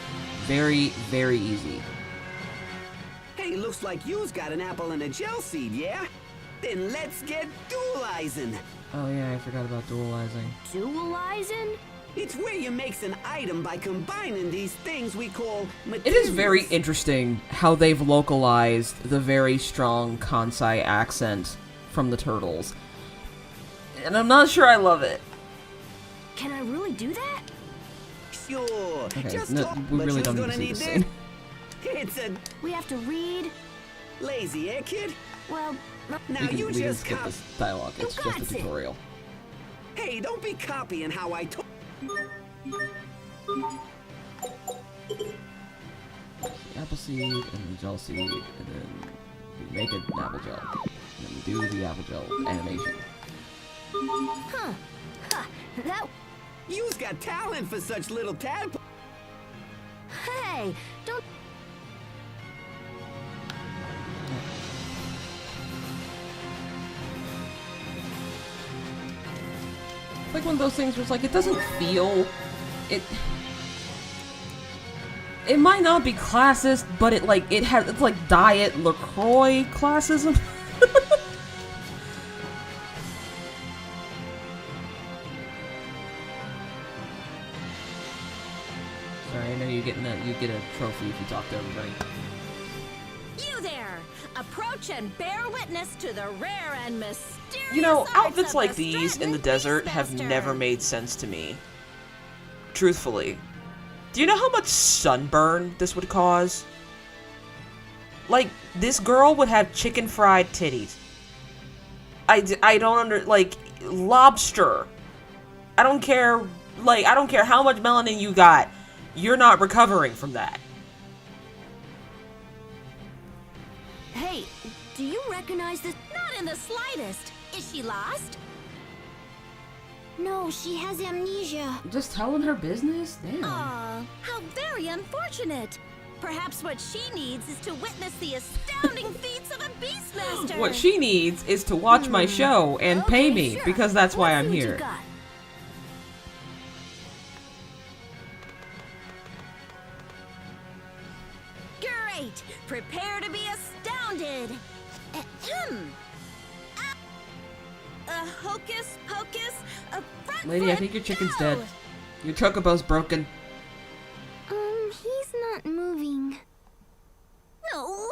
Very, very easy. Hey, looks like you's got an apple and a gel seed, yeah? Then let's get dualizing. Oh yeah, I forgot about dualizing. Dualizing? It's where you makes an item by combining these things we call It materials. is very interesting how they've localized the very strong Kansai accent from the Turtles. And I'm not sure I love it. Can I really do that? Sure. Okay, Just no, talk, we but really you's don't need gonna to see need this this. scene. It's a We have to read. lazy, eh, kid? Well, Now We can you we can just skip cop. this dialogue, it's just a got it. tutorial. Hey, don't be copying how I talk. The apple seed and the gel seed, and then we make an apple gel. And then we do the apple gel animation. huh. Ha, that. You's got talent for such little tadpoles. Hey, don't. It's like one of those things where it's like, it doesn't feel... It might not be classist, but it's like Diet LaCroix classism. Sorry, I know you get a trophy if you talk to everybody. You there! Approach and bear witness to the rare and mysterious You know, arts outfits of like the these in the Stratton desert have Beastmaster. never made sense to me. Truthfully. Do you know how much sunburn this would cause? Like, this girl would have chicken fried titties. I don't like, lobster. I don't care how much melanin you got. You're not recovering from that. Hey, do you recognize this? Not in the slightest. Is she lost? No, she has amnesia. Just telling her business? Damn. Aw, how very unfortunate. Perhaps what she needs is to witness the astounding feats of a Beastmaster. What she needs is to watch my show and pay Okay, me, sure. because that's why Let's I'm see what you here. got. Great! Prepare to be astounded! Ahem. A hocus pocus, a front Lady, I flip, think your chicken's go! dead. Your chocobo's broken. He's not moving. No!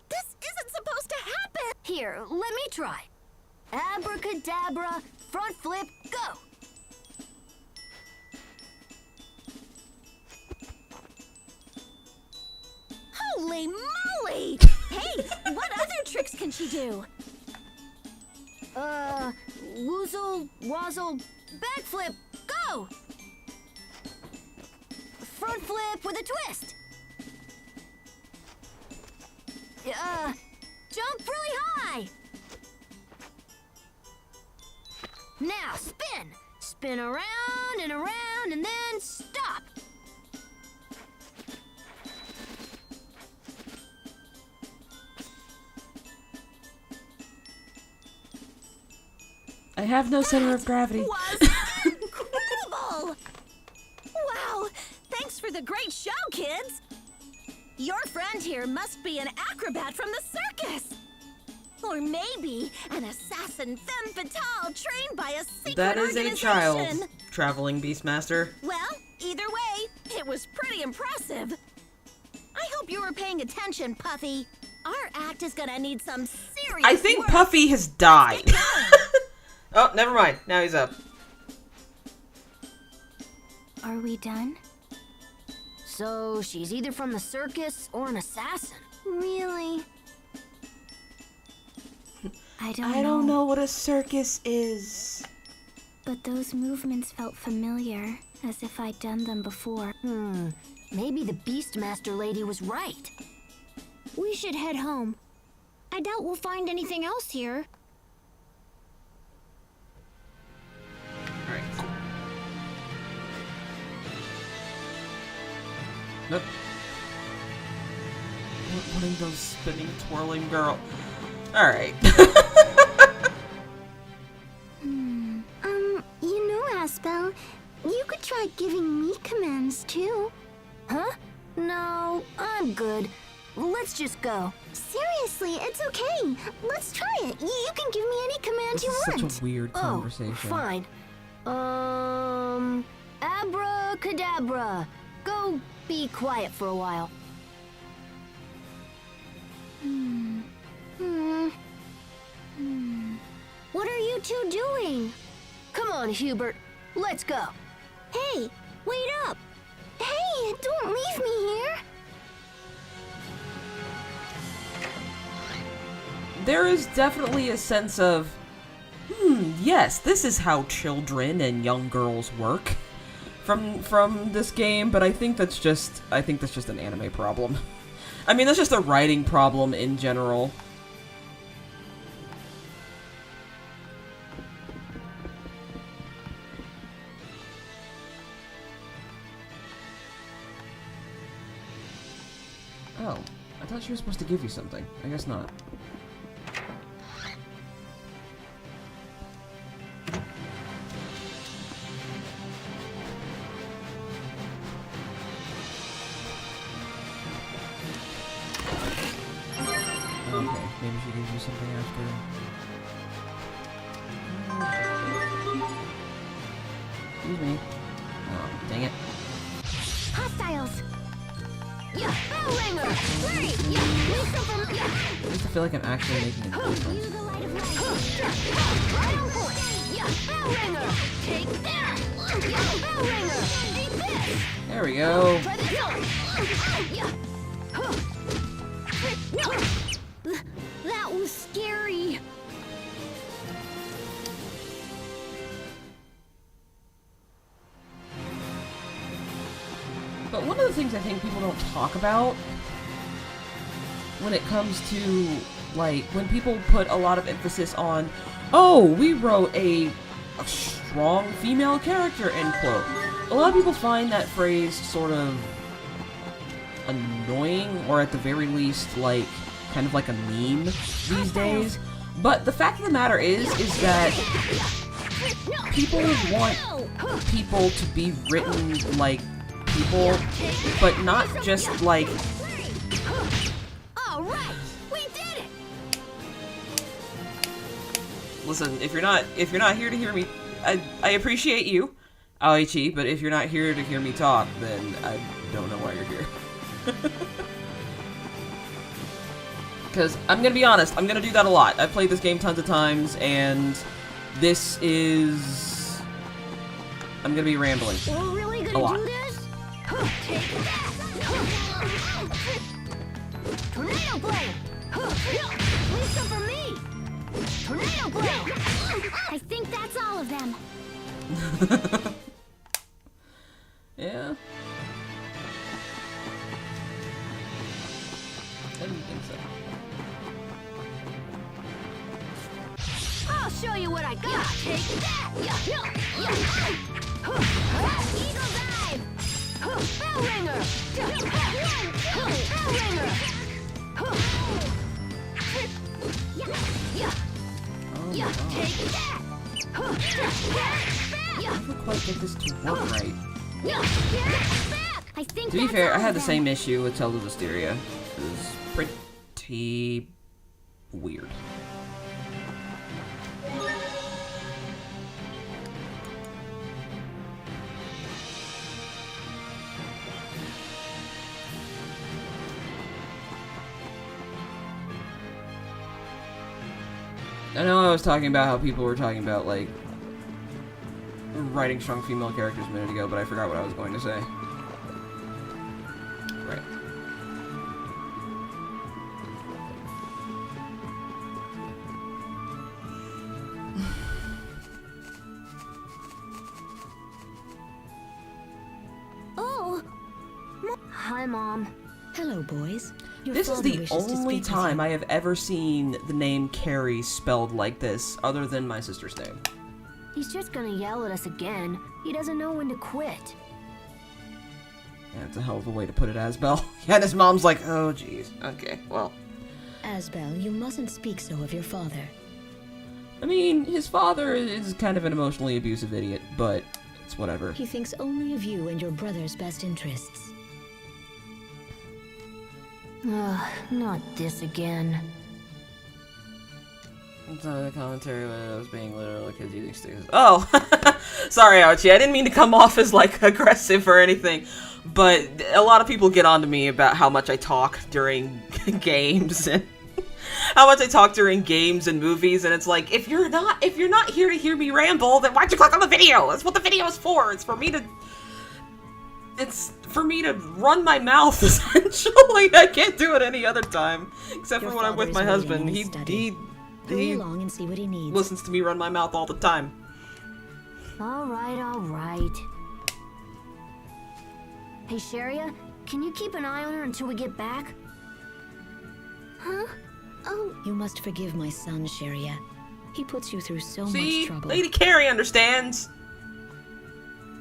This isn't supposed to happen! Here, let me try. Abracadabra, front flip, go. Holy moly! Hey, what other tricks can she do? Woozle, wazzle, backflip, go. Front flip with a twist. Jump really high. Now spin. Spin around and around and then stop. I have no center of gravity. Was incredible! Wow! Thanks for the great show, kids! Your friend here must be an acrobat from the circus! Or maybe an assassin femme fatale trained by a secret That is a organization. child, traveling Beastmaster. Well, either way, it was pretty impressive. I hope you were paying attention, Puffy. Our act is gonna need some serious I think work. Puffy has died. Get going. Oh, never mind. Now he's up. Are we done? So she's either from the circus or an assassin. Really? I don't I don't know what a circus is. But those movements felt familiar, as if I'd done them before. Maybe the Beastmaster lady was right. We should head home. I doubt we'll find anything else here. Alright, cool. Nope. One of those spinning, twirling girl. Alright. You know, Aspel, you could try giving me commands too. Huh? No, I'm good. Let's just go. Seriously, it's okay. Let's try it. You can give me any command This you is want. such a weird conversation. Fine. Abracadabra. Go be quiet for a while. What are you two doing? Come on, Hubert. Let's go. Hey, wait up. Hey, don't leave me here. There is definitely a sense of, yes, this is how children and young girls work from this game, but I think that's just an anime problem. I mean, that's just a writing problem in general. Oh, I thought she was supposed to give you something. I guess not. Okay, maybe she gives you something after. Excuse me. Oh, dang it. Hostiles. Yeah, bell ringer. Hurry. Yeah, leave some from. I used to feel like I'm actually making a difference. Use the light of light. Right on point. Yeah, bell ringer. Take that. Yeah, bell ringer. Eat this. There we go. Try this on. Yeah. That was scary. But one of the things I think people don't talk about when it comes to, like, when people put a lot of emphasis on, oh, we wrote a strong female character, end quote. A lot of people find that phrase sort of annoying, or at the very least, like, kind of like a meme these days. But the fact of the matter is that people want people to be written like people, but not just like. All right, we did it. Listen, if you're not here to hear me, I appreciate you, Aichi, but if you're not here to hear me talk, then I don't know why you're here. Because I'm gonna be honest, I'm gonna do that a lot. I've played this game tons of times, and this is. I'm gonna be rambling. We're really A gonna lot. do this? Take that. Tornado blade. Leave some for me. Tornado blade. I think that's all of them. Yeah. I didn't think so. I'll show you what I got. Take that. Eagle dive. Bell ringer. Bell ringer. Oh my gosh. Take that. I never quite get this to work right. I think To be that's fair, I all had of the them. same issue with Tales of Wisteria. It was pretty weird. I know I was talking about how people were talking about, like, writing strong female characters a minute ago, but I forgot what I was going to say. Right. Oh, Hi, Mom. Hello, boys. Your This is father the wishes to only speak with time you. I have ever seen the name Carrie spelled like this, other than my sister's name. He's just gonna yell at us again. He doesn't know when to quit. Yeah, it's a hell of a way to put it, Asbel. Yeah, and his mom's like, oh, jeez. Okay, well. Asbel, you mustn't speak so of your father. I mean, his father is kind of an emotionally abusive idiot, but it's whatever. He thinks only of you and your brother's best interests. Ugh, not this again. The commentary when I was being literal, kids using stickers. Oh! Sorry, Archie, I didn't mean to come off as, like, aggressive or anything, but a lot of people get on to me about how much I talk during games, and how much I talk during games and movies, and it's like, if you're not here to hear me ramble, then why'd you click on the video? That's what the video is for. It's for me to run my mouth, essentially. I can't do it any other time, except for when I'm with my husband. He along and see what he needs. listens to me run my mouth all the time. All right. Hey, Sharia, can you keep an eye on her until we get back? Huh? Oh. You must forgive my son, Sharia. He puts you through so much trouble. Lady Carrie understands.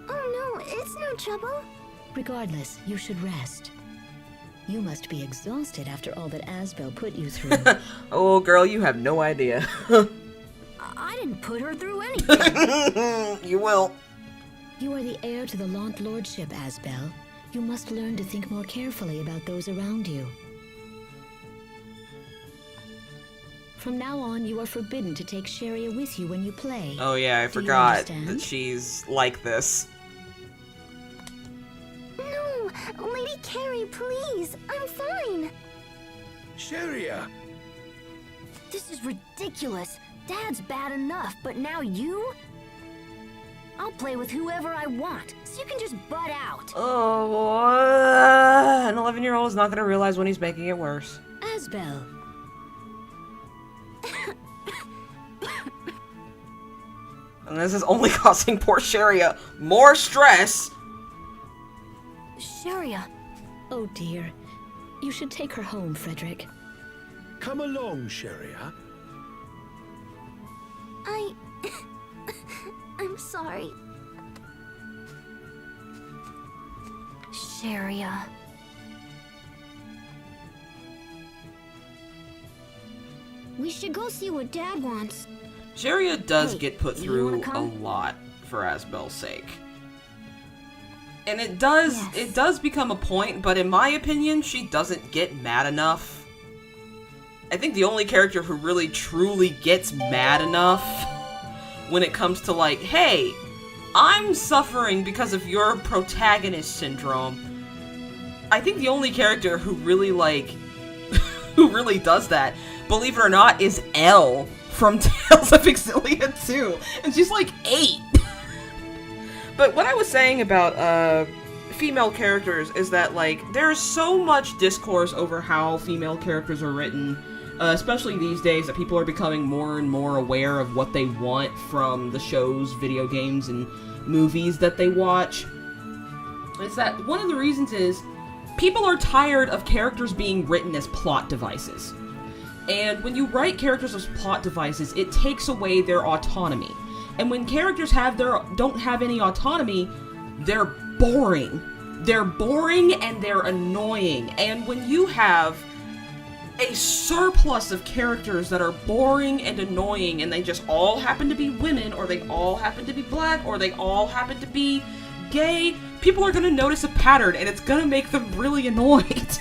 Oh no, it's no trouble. Regardless, you should rest. You must be exhausted after all that Asbel put you through. Oh, girl, you have no idea. I didn't put her through anything. You will. You are the heir to the Launt Lordship, Asbel. You must learn to think more carefully about those around you. From now on, you are forbidden to take Sharia with you when you play. Oh yeah, I forgot that she's like this. No, Lady Carrie, please. I'm fine. Sharia! This is ridiculous. Dad's bad enough, but now you? I'll play with whoever I want, so you can just butt out. Oh, an 11-year-old is not going to realize when he's making it worse. Asbel. And this is only causing poor Sharia more stress. Sharia. Oh dear. You should take her home, Frederick. Come along, Sharia. I'm sorry. Sharia. We should go see what Dad wants. Sharia does Hey, get put you through wanna a come? lot for Asbel's sake. And it does become a point, but in my opinion, she doesn't get mad enough. I think the only character who really truly gets mad enough when it comes to like, hey, I'm suffering because of your protagonist syndrome. I think the only character who really like, who really does that, believe it or not, is Elle from Tales of Exilia 2. And she's like 8. But what I was saying about female characters is that, like, there's so much discourse over how female characters are written, especially these days that people are becoming more and more aware of what they want from the shows, video games, and movies that they watch. Is that one of the reasons is people are tired of characters being written as plot devices. And when you write characters as plot devices, it takes away their autonomy. And when characters don't have any autonomy, they're boring. They're boring and they're annoying. And when you have a surplus of characters that are boring and annoying and they just all happen to be women, or they all happen to be black, or they all happen to be gay, people are gonna notice a pattern and it's gonna make them really annoyed.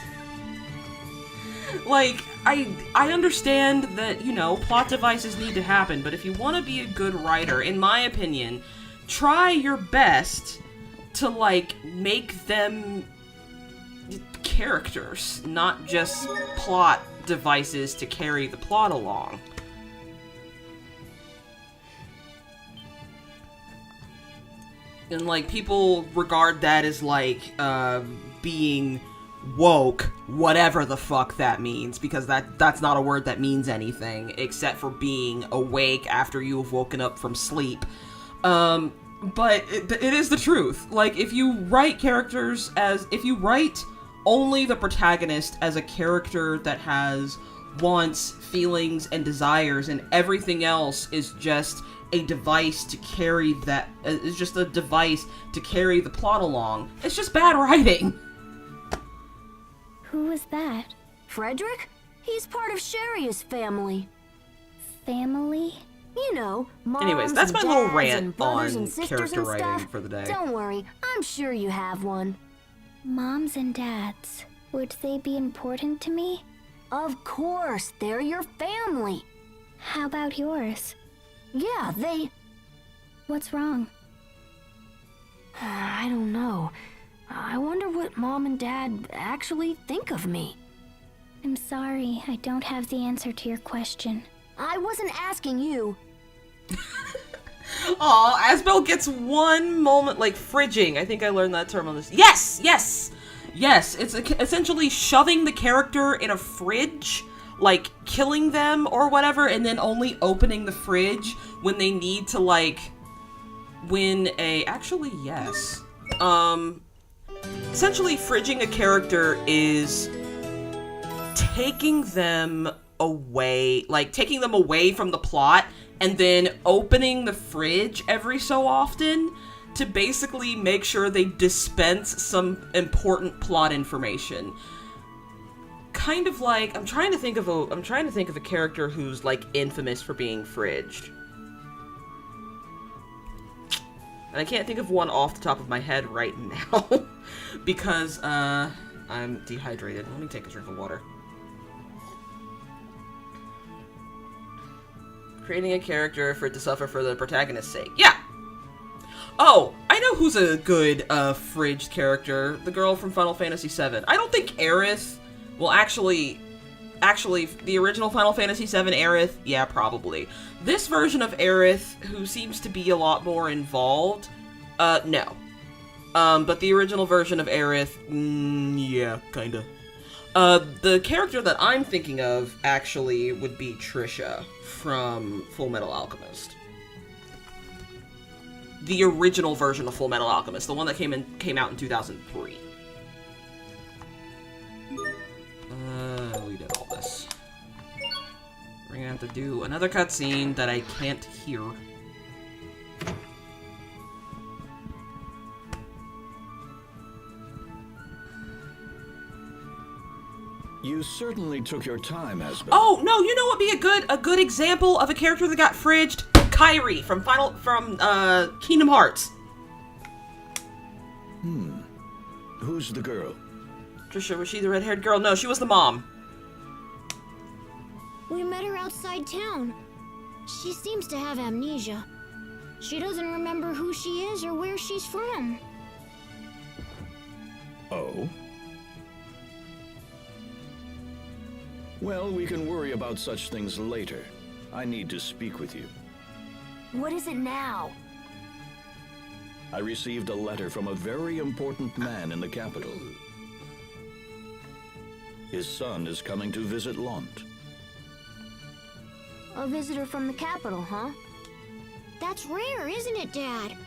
Like, I understand that, you know, plot devices need to happen, but if you want to be a good writer, in my opinion, try your best to, like, make them characters, not just plot devices to carry the plot along. And, like, people regard that as, like, being woke, whatever the fuck that means, because that's not a word that means anything, except for being awake after you've woken up from sleep. But it is the truth. Like, if you write only the protagonist as a character that has wants, feelings, and desires, and everything else is just a device to carry the plot along, it's just bad writing. Who is that? Frederick? He's part of Sharia's family. Family? You know, moms Anyways, that's and my little dads rant and brothers on and sisters character and writing stuff. for the day. Don't worry, I'm sure you have one. Moms and dads. Would they be important to me? Of course, they're your family. How about yours? Yeah, they... What's wrong? I don't know. I wonder what Mom and Dad actually think of me. I'm sorry, I don't have the answer to your question. I wasn't asking you. Aw, Asbel gets one moment, like, fridging. I think I learned that term on this. Yes! Yes! Yes, it's essentially shoving the character in a fridge, like, killing them or whatever, and then only opening the fridge when they need to, like, win a... Actually, yes. Essentially, fridging a character is taking them away, like, taking them away from the plot, and then opening the fridge every so often to basically make sure they dispense some important plot information. Kind of like, I'm trying to think of a character who's, like, infamous for being fridged. And I can't think of one off the top of my head right now because I'm dehydrated. Let me take a drink of water. Creating a character for it to suffer for the protagonist's sake. Yeah! Oh, I know who's a good, fridged character. The girl from Final Fantasy VII. I don't think Aerith... Well, actually, the original Final Fantasy VII Aerith, yeah, probably. This version of Aerith, who seems to be a lot more involved, no. But the original version of Aerith, yeah, kinda. The character that I'm thinking of, actually, would be Trisha from Full Metal Alchemist. The original version of Full Metal Alchemist, the one that came out in 2003. We did all this. We're gonna have to do another cutscene that I can't hear. You certainly took your time, Asbel. Oh no! You know what would be a good example of a character that got fridged? Kairi from Kingdom Hearts. Who's the girl? Trisha, was she the red-haired girl? No, she was the mom. We met her outside town. She seems to have amnesia. She doesn't remember who she is or where she's from. Oh? Well, we can worry about such things later. I need to speak with you. What is it now? I received a letter from a very important man in the capital. His son is coming to visit Lont. A visitor from the capital, huh? That's rare, isn't it, Dad?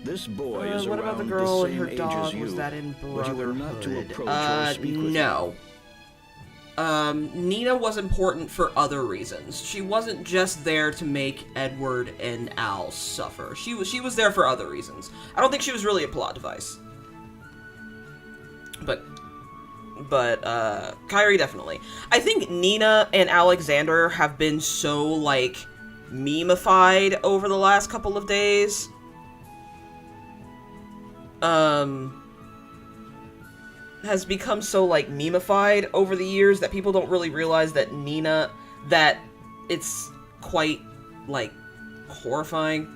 This boy is what around about the girl the and same her age dog? as you, Was that in but you were not to Brotherhood? approach or speak with No. Nina was important for other reasons. She wasn't just there to make Edward and Al suffer. She was there for other reasons. I don't think she was really a plot device. But Kairi definitely. I think Nina and Alexander have been so, like, meme-ified over the last couple of days. Has become so, like, meme-ified over the years that people don't really realize that that it's quite, like, horrifying.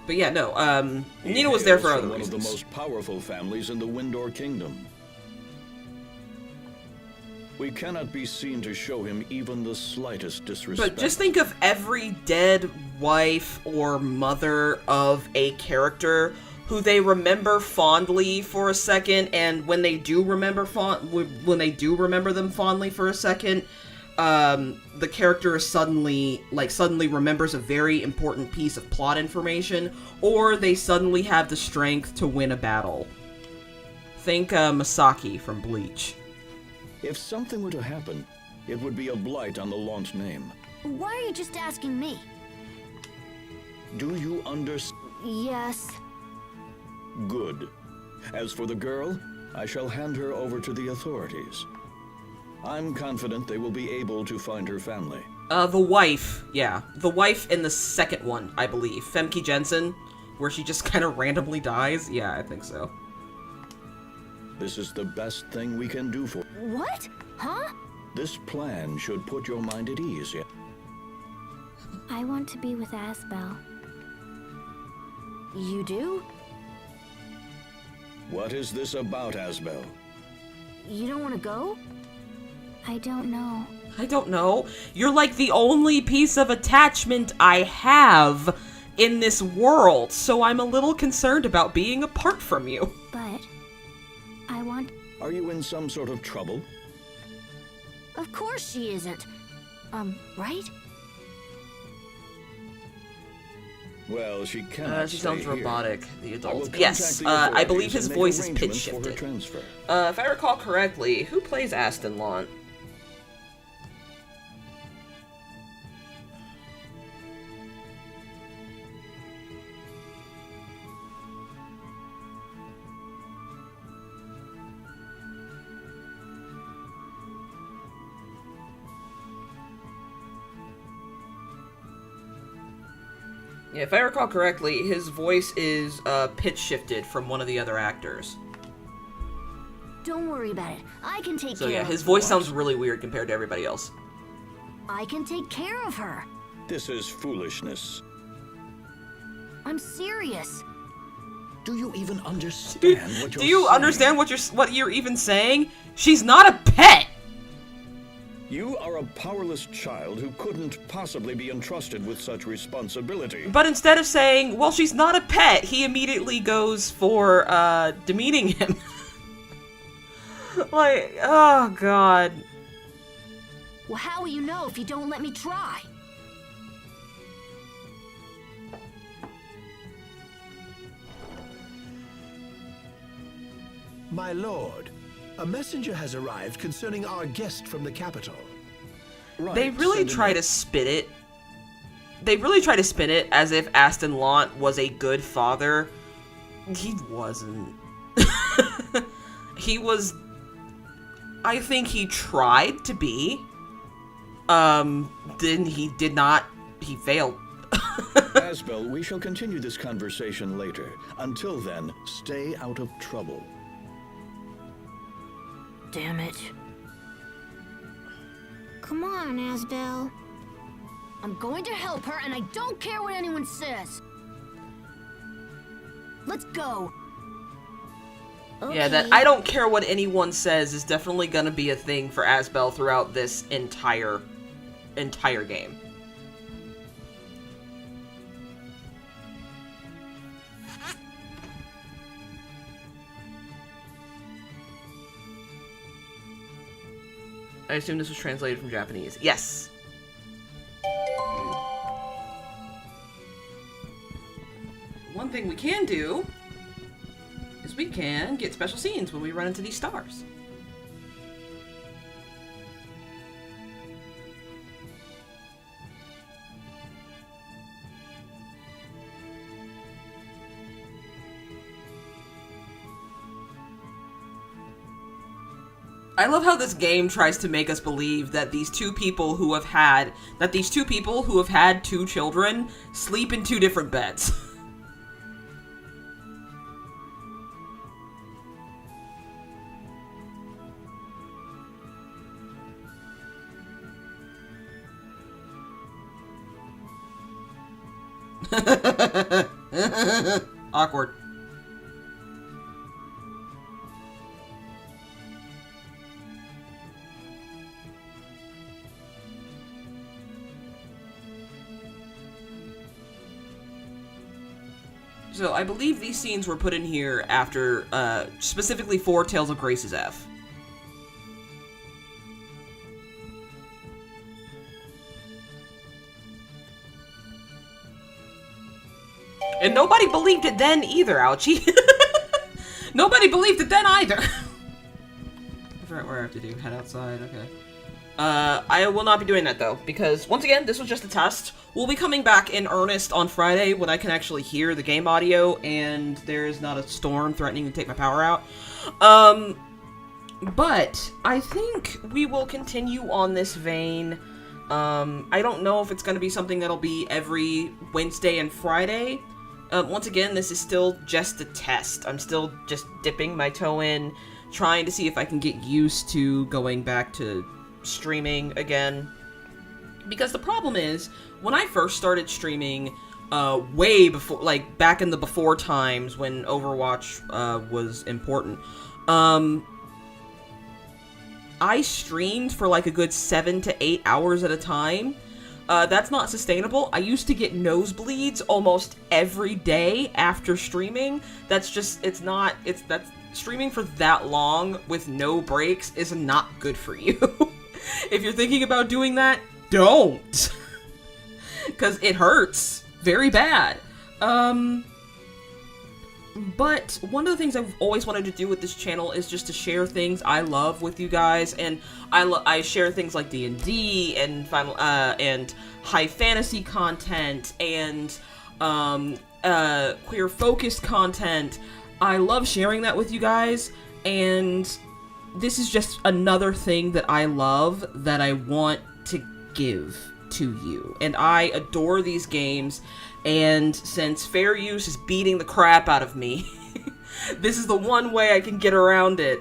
But yeah, no, Nina was there for other reasons. One of the most powerful families in the Windor Kingdom. We cannot be seen to show him even the slightest disrespect. But just think of every dead wife or mother of a character who they remember fondly for a second, and when they do remember them fondly for a second, the character suddenly remembers a very important piece of plot information, or they suddenly have the strength to win a battle. Think Masaki from Bleach. If something were to happen, it would be a blight on the Lont name. Why are you just asking me? Do you understand? Yes. Good. As for the girl, I shall hand her over to the authorities. I'm confident they will be able to find her family. The wife, yeah. The wife in the second one, I believe. Femke Jensen, where she just kind of randomly dies. Yeah, I think so. This is the best thing we can do for... What? Huh? This plan should put your mind at ease, yeah? I want to be with Asbel. You do? What is this about, Asbel? You don't want to go? I don't know. I don't know. You're like the only piece of attachment I have in this world, so I'm a little concerned about being apart from you. But I want... Are you in some sort of trouble? Of course she isn't. Right? Well, she cannot she sounds stay here. robotic, the I will adult. contact Yes, the I believe authorities his and make voice is arrangements pitch for her shifted. transfer. If I recall correctly, who plays Aston Lant? Yeah, if I recall correctly, his voice is pitch shifted from one of the other actors. Don't worry about it. I can take So care yeah, of her. his voice sounds really weird compared to everybody else. I can take care of her. This is foolishness. I'm serious. Do you even understand what you're Do you saying? understand what you're even saying? She's not a pet! You are a powerless child who couldn't possibly be entrusted with such responsibility. But instead of saying, well, she's not a pet, he immediately goes for, demeaning him. Like, oh god. Well, how will you know if you don't let me try? My lord, a messenger has arrived concerning our guest from the capital. Right, They really send him try in. to spin it. They really try to spin it as if Aston Lant was a good father. He wasn't. He was... I think he tried to be. Then he did not. He failed. Asbel, we shall continue this conversation later. Until then, stay out of trouble. Damn it. Come on, Asbel. I'm going to help her, and I don't care what anyone says. Let's go. Okay. Yeah, that I don't care what anyone says is definitely gonna be a thing for Asbel throughout this entire game. I assume this was translated from Japanese. Yes. One thing we can do is we can get special scenes when we run into these stars. I love how this game tries to make us believe that these two people who have had two children sleep in two different beds. Awkward. So, I believe these scenes were put in here after, specifically for Tales of Grace's F. And nobody believed it then either, ouchie. Nobody believed it then either. I forgot where I have to do. Head outside, okay. I will not be doing that though, because once again, this was just a test. We'll be coming back in earnest on Friday when I can actually hear the game audio and there's not a storm threatening to take my power out. But I think we will continue on this vein. I don't know if it's going to be something that'll be every Wednesday and Friday. Once again, this is still just a test. I'm still just dipping my toe in, trying to see if I can get used to going back to streaming again. Because the problem is, when I first started streaming, way before, like, back in the before times when Overwatch, was important, I streamed for, like, a good 7 to 8 hours at a time. That's not sustainable. I used to get nosebleeds almost every day after streaming. That's streaming for that long with no breaks is not good for you. If you're thinking about doing that, don't. Because it hurts very bad. But one of the things I've always wanted to do with this channel is just to share things I love with you guys, and I share things like D&D and and high fantasy content and queer focused content. I love sharing that with you guys, and this is just another thing that I love that I want to give to you. And I adore these games, and since fair use is beating the crap out of me, this is the one way I can get around it.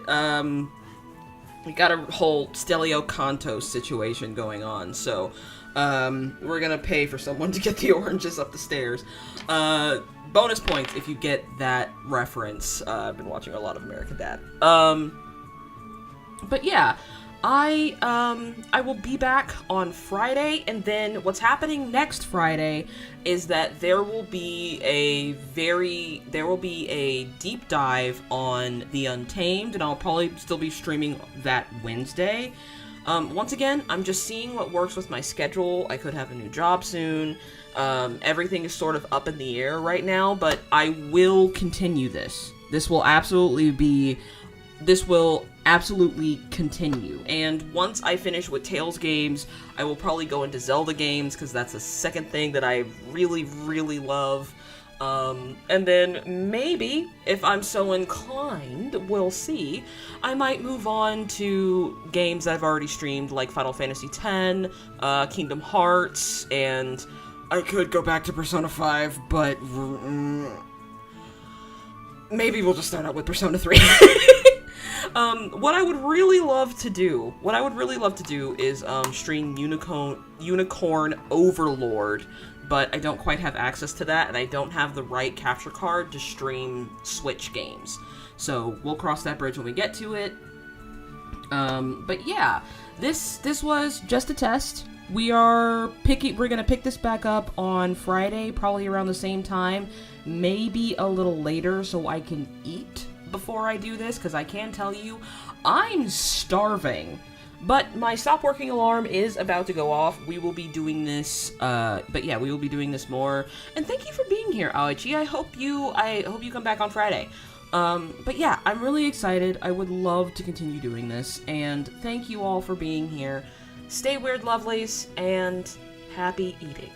We got a whole Stelio Cantos situation going on, so we're gonna pay for someone to get the oranges up the stairs. Bonus points if you get that reference. I've been watching a lot of American Dad. But yeah, I will be back on Friday, and then what's happening next Friday is that there will be a deep dive on The Untamed, and I'll probably still be streaming that Wednesday. Once again, I'm just seeing what works with my schedule. I could have a new job soon. Everything is sort of up in the air right now, but I will continue this. This will absolutely continue. And once I finish with Tales games, I will probably go into Zelda games, because that's the second thing that I really, really love. And then maybe, if I'm so inclined, we'll see, I might move on to games that I've already streamed, like Final Fantasy X, Kingdom Hearts, and I could go back to Persona 5, but maybe we'll just start out with Persona 3. What I would really love to do is stream Unicorn Overlord, but I don't quite have access to that, and I don't have the right capture card to stream Switch games. So we'll cross that bridge when we get to it. But yeah, this was just a test. We're gonna pick this back up on Friday, probably around the same time, maybe a little later, so I can eat before I do this, because I can tell you, I'm starving. But my stop working alarm is about to go off. We will be doing this, but yeah, we will be doing this more. And thank you for being here, Aoichi. I hope you come back on Friday. But yeah, I'm really excited. I would love to continue doing this, and thank you all for being here. Stay weird, lovelies, and happy eating.